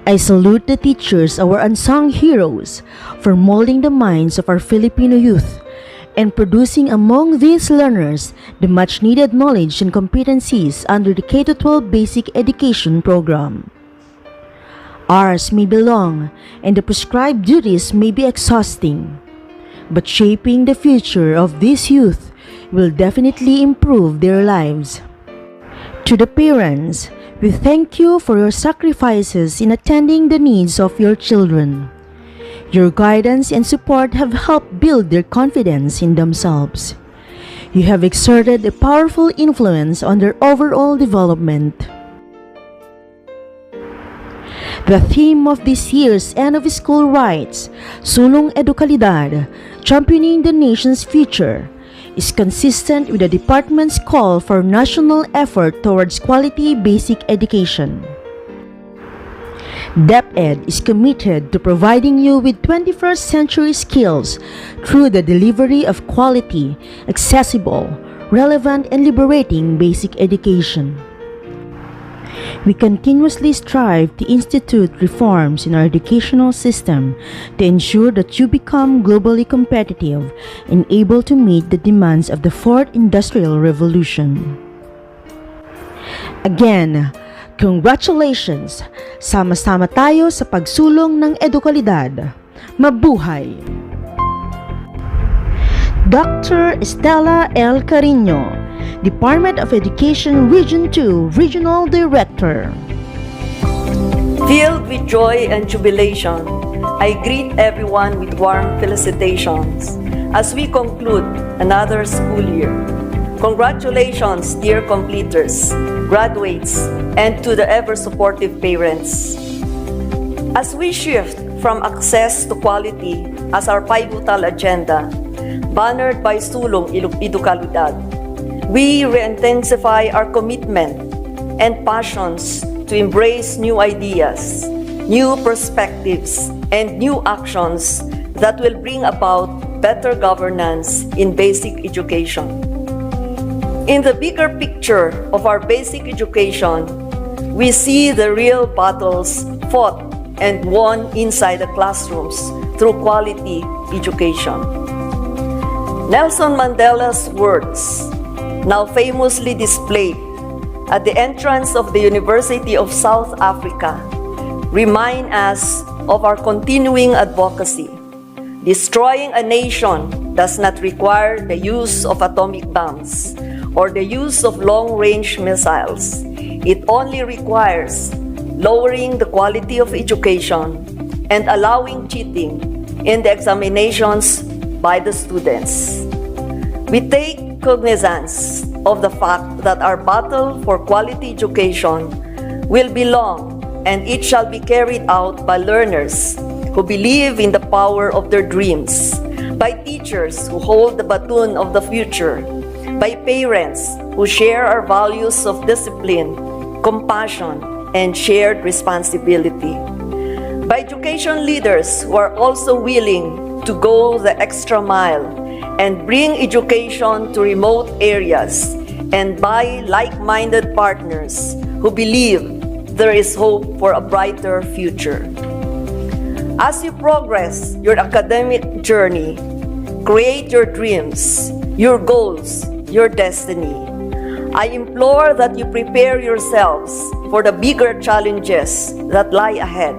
Speaker 1: I salute the teachers, our unsung heroes, for molding the minds of our Filipino youth and producing among these learners the much-needed knowledge and competencies under the K-12 basic education program. Hours may be long, and the prescribed duties may be exhausting, but shaping the future of these youth will definitely improve their lives. To the parents, we thank you for your sacrifices in attending the needs of your children. Your guidance and support have helped build their confidence in themselves. You have exerted a powerful influence on their overall development. The theme of this year's End of School Rites, Sulong Edukalidad, Championing the Nation's Future, is consistent with the department's call for national effort towards quality basic education. DepEd is committed to providing you with 21st century skills through the delivery of quality, accessible, relevant, and liberating basic education. We continuously strive to institute reforms in our educational system to ensure that you become globally competitive and able to meet the demands of the Fourth Industrial Revolution. Again, congratulations! Sama-sama tayo sa pagsulong ng edukalidad. Mabuhay! Dr. Estela L. Carino, Department of Education Region 2 Regional Director.
Speaker 8: Filled with joy and jubilation, I greet everyone with warm felicitations as we conclude another school year. Congratulations, dear completers, graduates, and to the ever-supportive parents. As we shift from access to quality as our pivotal agenda, bannered by Sulong Edukalidad, we re-intensify our commitment and passions to embrace new ideas, new perspectives, and new actions that will bring about better governance in basic education. In the bigger picture of our basic education, we see the real battles fought and won inside the classrooms through quality education. Nelson Mandela's words, now famously displayed at the entrance of the University of South Africa, remind us of our continuing advocacy. Destroying a nation does not require the use of atomic bombs or the use of long-range missiles. It only requires lowering the quality of education and allowing cheating in the examinations by the students. We take cognizance of the fact that our battle for quality education will be long, and it shall be carried out by learners who believe in the power of their dreams, by teachers who hold the baton of the future, by parents who share our values of discipline, compassion, and shared responsibility, by education leaders who are also willing to go the extra mile and bring education to remote areas, and by like-minded partners who believe there is hope for a brighter future. As you progress your academic journey, create your dreams, your goals, your destiny. I implore that you prepare yourselves for the bigger challenges that lie ahead,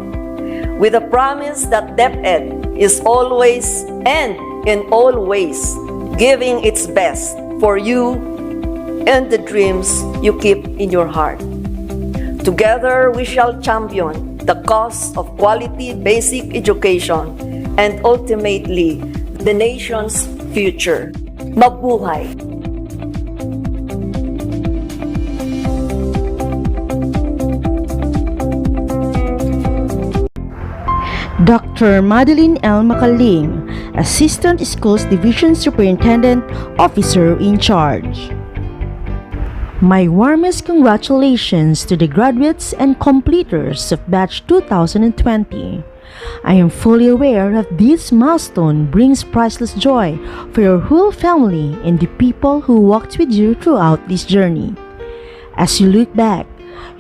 Speaker 8: with the promise that DepEd is always and in all ways giving its best for you and the dreams you keep in your heart. Together, we shall champion the cause of quality basic education and ultimately the nation's future. Mabuhay!
Speaker 1: Dr. Madeline L. Macaling, Assistant Schools Division Superintendent Officer in Charge. My warmest congratulations to the graduates and completers of Batch 2020. I am fully aware that this milestone brings priceless joy for your whole family and the people who walked with you throughout this journey. As you look back,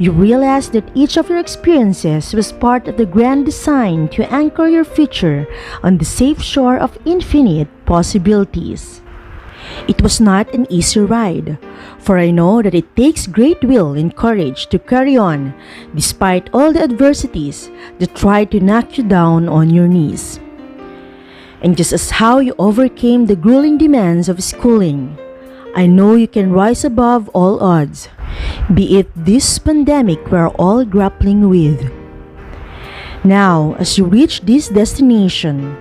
Speaker 1: you realize that each of your experiences was part of the grand design to anchor your future on the safe shore of infinite possibilities. It was not an easy ride, for I know that it takes great will and courage to carry on despite all the adversities that try to knock you down on your knees. And just as how you overcame the grueling demands of schooling, I know you can rise above all odds, be it this pandemic we're all grappling with. Now, as you reach this destination,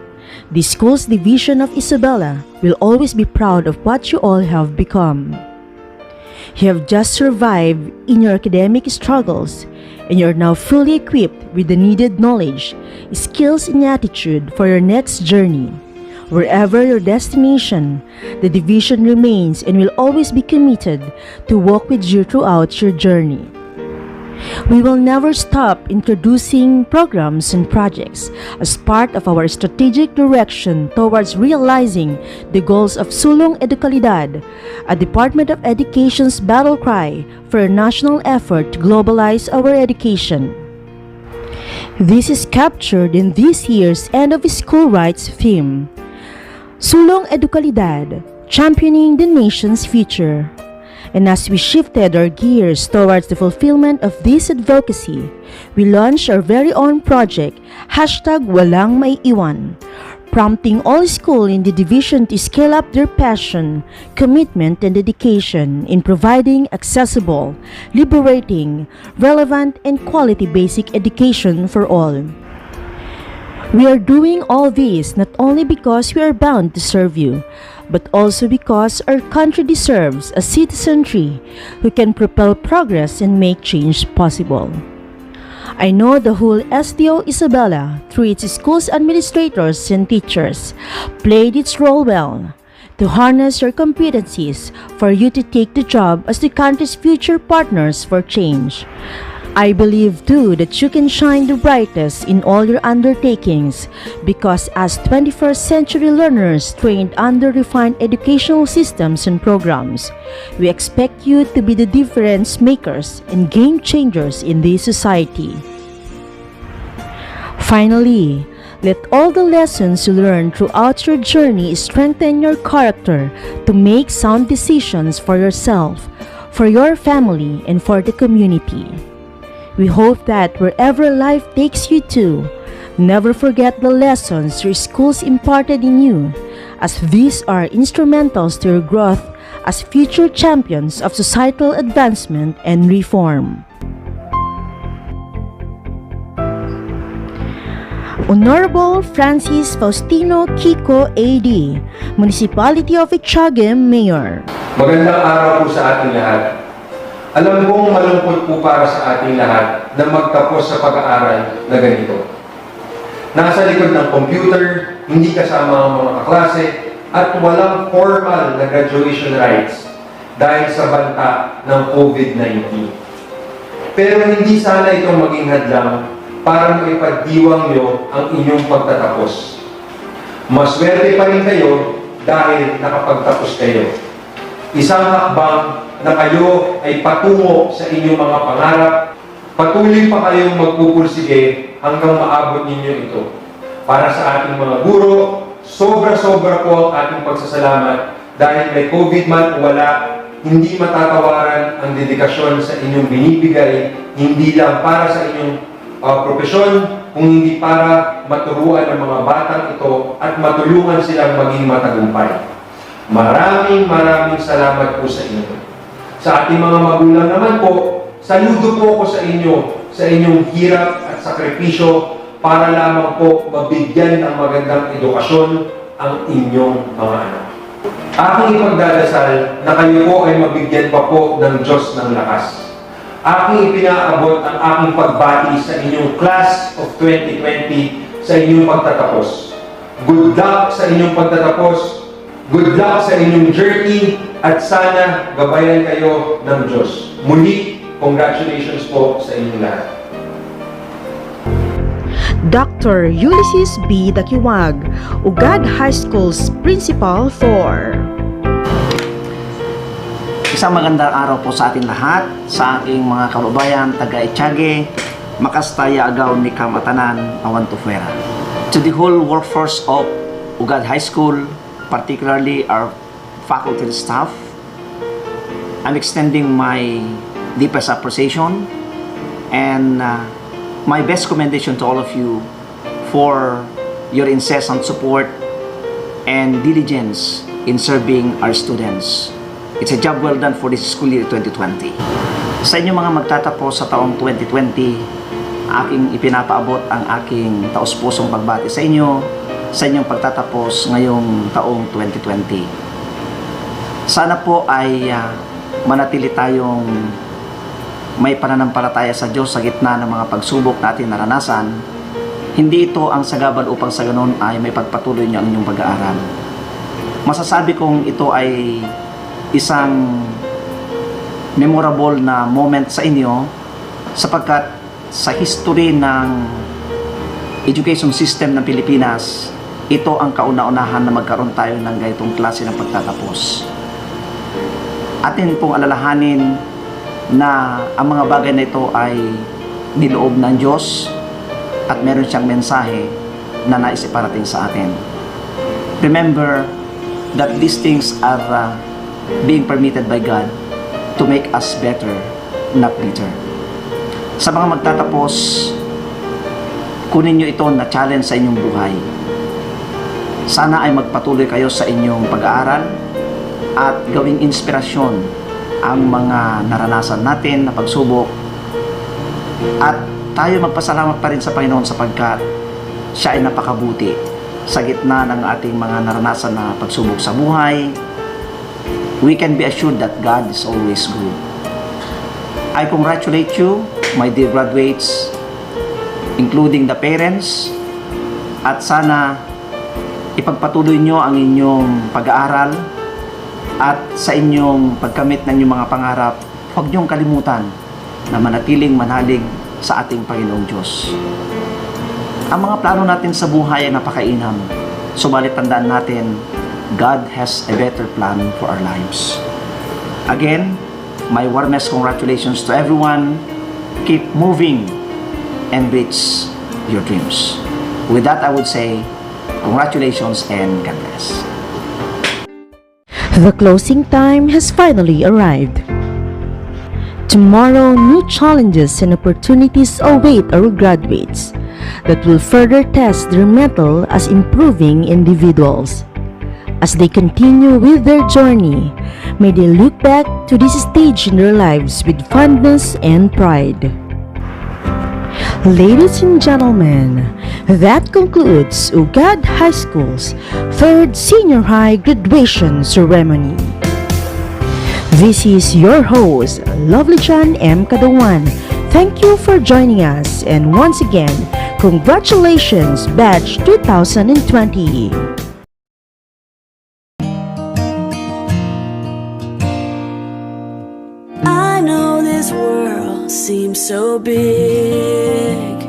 Speaker 1: the school's division of Isabela will always be proud of what you all have become. You have just survived in your academic struggles, and you're now fully equipped with the needed knowledge, skills, and attitude for your next journey. Wherever your destination, the division remains and will always be committed to walk with you throughout your journey. We will never stop introducing programs and projects as part of our strategic direction towards realizing the goals of Sulong Edukalidad, a Department of Education's battle cry for a national effort to globalize our education. This is captured in this year's End of School Rights theme, Sulong Edukalidad, championing the nation's future. And as we shifted our gears towards the fulfillment of this advocacy, we launched our very own project, #Walang Maiiwan, prompting all schools in the division to scale up their passion, commitment, and dedication in providing accessible, liberating, relevant, and quality basic education for all. We are doing all this not only because we are bound to serve you, but also because our country deserves a citizenry who can propel progress and make change possible. I know the whole SDO Isabela, through its school's administrators and teachers, played its role well to harness your competencies for you to take the job as the country's future partners for change. I believe too that you can shine the brightest in all your undertakings because as 21st century learners trained under refined educational systems and programs, we expect you to be the difference makers and game changers in this society. Finally, let all the lessons you learn throughout your journey strengthen your character to make sound decisions for yourself, for your family, and for the community. We hope that wherever life takes you to, never forget the lessons your schools imparted in you, as these are instrumentals to your growth as future champions of societal advancement and reform. Honorable Francis Faustino Kiko AD, Municipality of Itiague Mayor.
Speaker 9: Magandang araw po sa ating lahat. Alam kong malungkot po para sa ating lahat na magtapos sa pag-aaral na ganito. Nasa likod ng computer, hindi kasama ang mga kaklase, at walang formal na graduation rites dahil sa banta ng COVID-19. Pero hindi sana itong maging hadlang para maipagdiwang nyo ang inyong pagtatapos. Maswerte pa rin kayo dahil nakapagtapos kayo. Isang hakbang na kayo ay patungo sa inyong mga pangarap, patuloy pa kayong magpupursige hanggang maabot ninyo ito. Para sa ating mga guro, sobra-sobra po ang ating pagsasalamat dahil may COVID man o wala, hindi matatawaran ang dedikasyon sa inyong binibigay, hindi lang para sa inyong propesyon, kung hindi para maturuan ng mga batang ito at matulungan silang maging matagumpay. Maraming salamat po sa inyo. Sa ating mga magulang naman po, saludo po ako sa inyo, sa inyong hirap at sakripisyo para lamang po mabigyan ng magandang edukasyon ang inyong mga anak. Aking ipagdadasal na kayo po ay mabigyan pa po ng Diyos ng lakas. Aking ipinaabot ang aking pagbati sa inyong Class of 2020 sa inyong pagtatapos. Good luck sa inyong pagtatapos. Good luck sa inyong journey at sana gabayan kayo ng Diyos. Muli, congratulations po sa inyong lahat.
Speaker 1: Dr. Ulysses B. Dakiwag, Ugad High School's Principal 4.
Speaker 5: Isang magandang araw po sa ating lahat, sa ating mga kababayan, taga-Itiague, Makastaya Agaw ni Kamatanan, Awan Tufuera. To the whole workforce of Ugad High School, particularly our faculty and staff, I'm extending my deepest appreciation and my best commendation to all of you for your incessant support and diligence in serving our students. It's a job well done for this school year 2020. Sa inyong mga magtatapos sa taong 2020, aking ipinapaabot ang aking taos-pusong pagbati sa inyo sa inyong pagtatapos ngayong taong 2020. Sana po ay manatili tayong may pananampalataya sa Diyos sa gitna ng mga pagsubok natin naranasan. Hindi ito ang sagabal upang sa ganon ay may pagpatuloy niyo ang inyong pag-aaral. Masasabi kong ito ay isang memorable na moment sa inyo sapagkat sa history ng education system ng Pilipinas, ito ang kauna-unahan na magkaroon tayo ng ganitong klase ng pagtatapos. Atin pong alalahanin na ang mga bagay na ito ay niloob ng Diyos at meron siyang mensahe na nais iparating sa atin. Remember that these things are being permitted by God to make us better, not bitter. Sa mga magtatapos, kunin nyo ito na challenge sa inyong buhay. Sana ay magpatuloy kayo sa inyong pag-aaral at gawing inspirasyon ang mga naranasan natin na pagsubok at tayo magpasalamat pa rin sa Panginoon sapagkat siya ay napakabuti sa gitna ng ating mga naranasan na pagsubok sa buhay. We can be assured that God is always good. I congratulate you, my dear graduates, including the parents, at sana ipagpatuloy nyo ang inyong pag-aaral at sa inyong pagkamit ng inyong mga pangarap, huwag nyong kalimutan na manatiling manalig sa ating Panginoong Diyos. Ang mga plano natin sa buhay ay napakainam, subalit tandaan natin, God has a better plan for our lives. Again, my warmest congratulations to everyone. Keep moving and reach your dreams. With that, I would say, congratulations and God bless.
Speaker 1: The closing time has finally arrived. Tomorrow, new challenges and opportunities await our graduates that will further test their mettle as improving individuals. As they continue with their journey, may they look back to this stage in their lives with fondness and pride. Ladies and gentlemen, that concludes UGAD High School's 3rd Senior High Graduation Ceremony. This is your host, Lovely John M. Kadawan. Thank you for joining us, and once again, congratulations, Batch 2020!
Speaker 10: I know this world seems so big,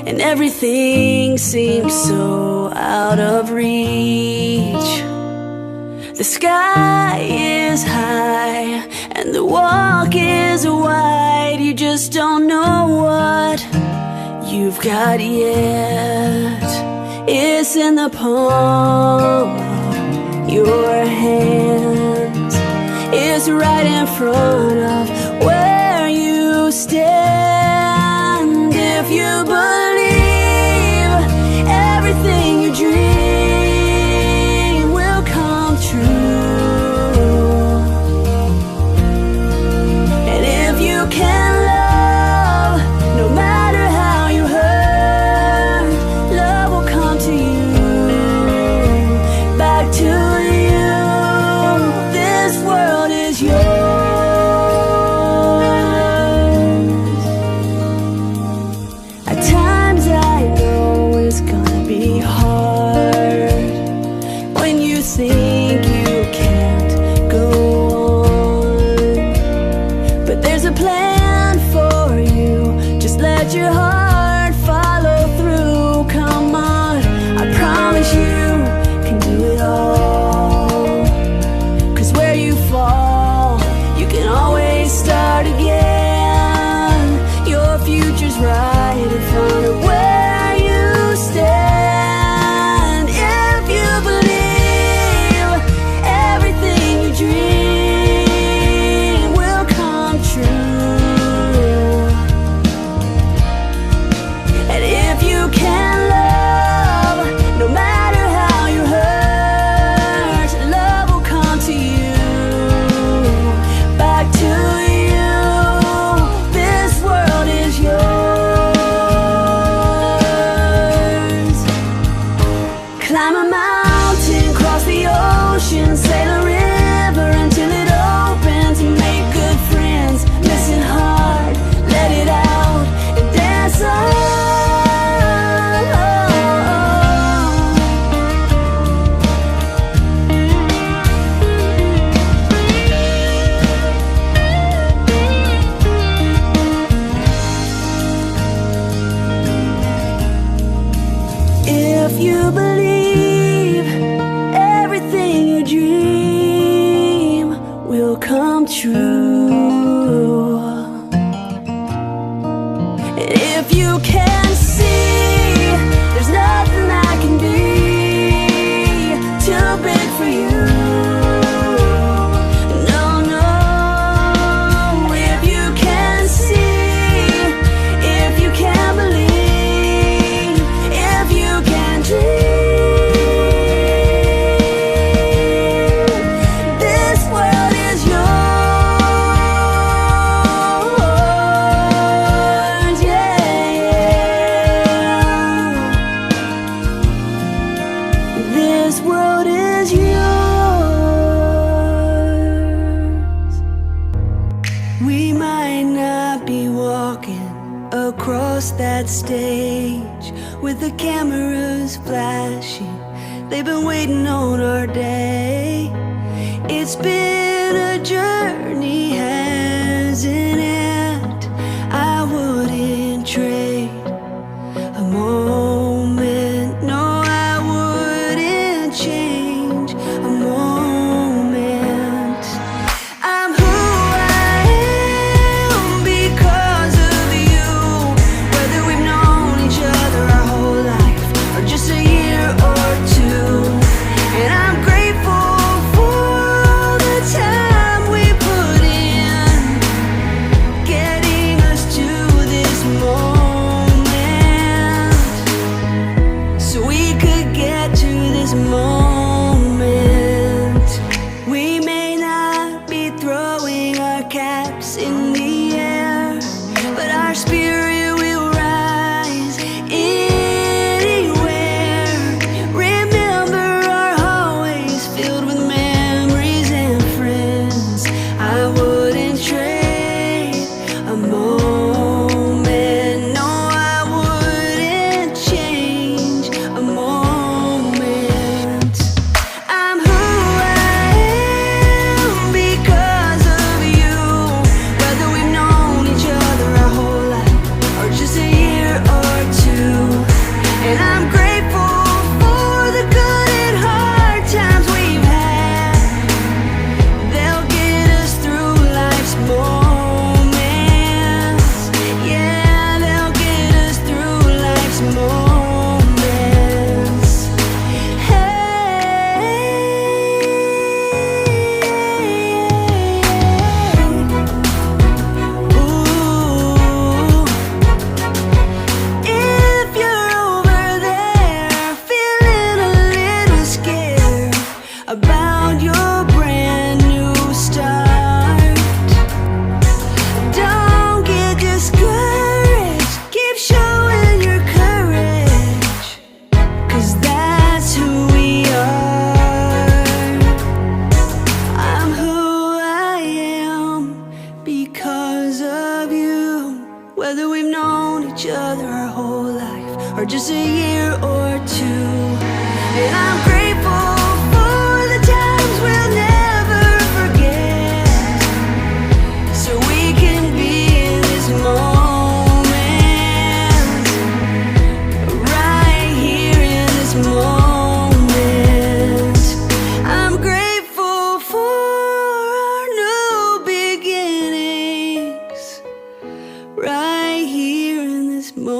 Speaker 10: and everything seems so out of reach. The sky is high and the walk is wide. You just don't know what you've got yet. It's in the palm of your hands. It's right in front of where you stand. If you believe everything you dream will come true, and if you can love, no matter how you hurt, love will come to you, back to you. This world is yours. At times I know it's gonna be hard when you think you can't go on, but there's a plan for you. Just let your heart follow through. Come on, I promise you can do it all. 'Cause where you fall, you can always start again. Your future's right in front of where you stand. If you believe everything you you believe everything you dream will come true. And if you can see, there's nothing I can be too big for you. No, no. If you can see, if you can believe, if you can dream, this world is yours, yeah. This world is yours. We might not be walking across that stage with the cameras flashing. They've been waiting on our day. It's been a journey, hasn't it? I wouldn't trade a moment. No, I wouldn't change a moment. I'm who I am because of you. Whether we've known each other our whole life or just a year or two. And I'm grateful for the time we put in, getting us to this moment, so we could get to this moment. We may not be throwing our caps in the air, but our spirit will rise anywhere. Remember our hallways filled with memories and friends. I wouldn't trade a moment. No, I wouldn't change a moment. I'm who I am because of you. Whether we've known each other our whole life or just a year or two. And I'm grateful for the good and hard times we've had. They'll get us through life's moments. Yeah, they'll get us through life's moments. Hey, ooh. If you're over there feeling a little scared about your brand new start, don't get discouraged. Keep showing your courage, 'cause that's who we are. I'm who I am because of you. Whether we've known each other our whole life or just a year or two. And I'm grateful for the times we'll never forget, so we can be in this moment, right here in this moment. I'm grateful for our new beginnings, right here in this moment.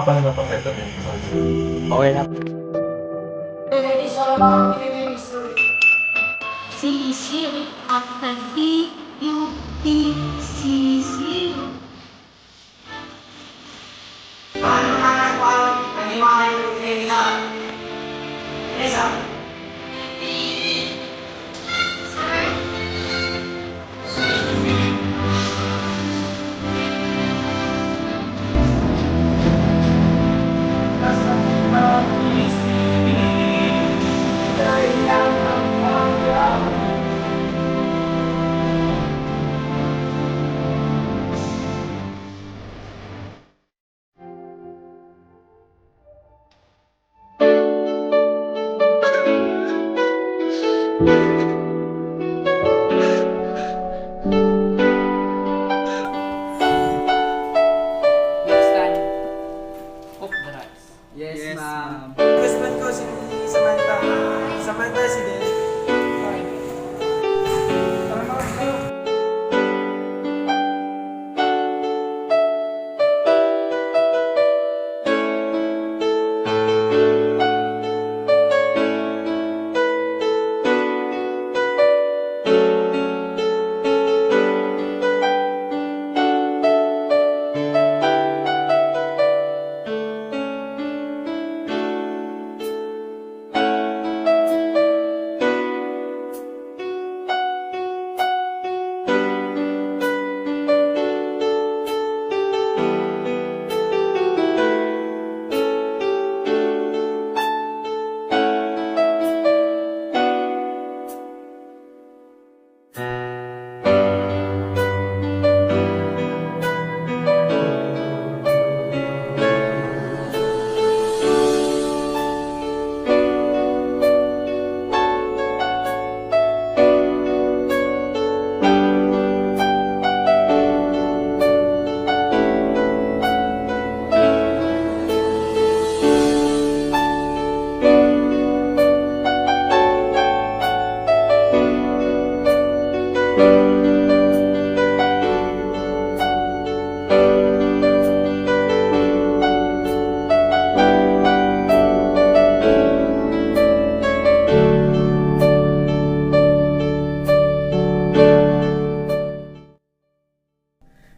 Speaker 9: pala ng papel doon.
Speaker 5: Okay na.
Speaker 10: C0 after D, U, T, C0.
Speaker 5: Yes, ma'am.
Speaker 11: Gusto ko si Samantha. Samantha si Del.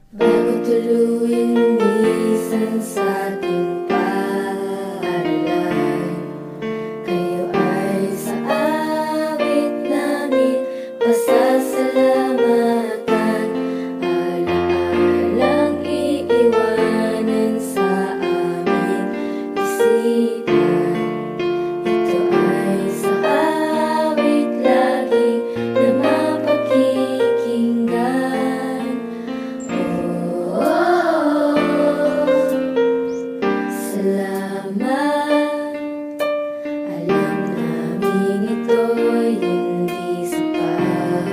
Speaker 10: Bago tuluyin minsan sa ating paaralan, kayo ay sa awit namin pasasalamatan. Alaalang iiwanan sa aming isipan. Ito ay sa awit lagi na mapakikinggan. Salamat. Alam namin ito'y hindi sapat.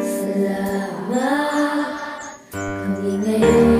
Speaker 10: Salamat. Kami ngayon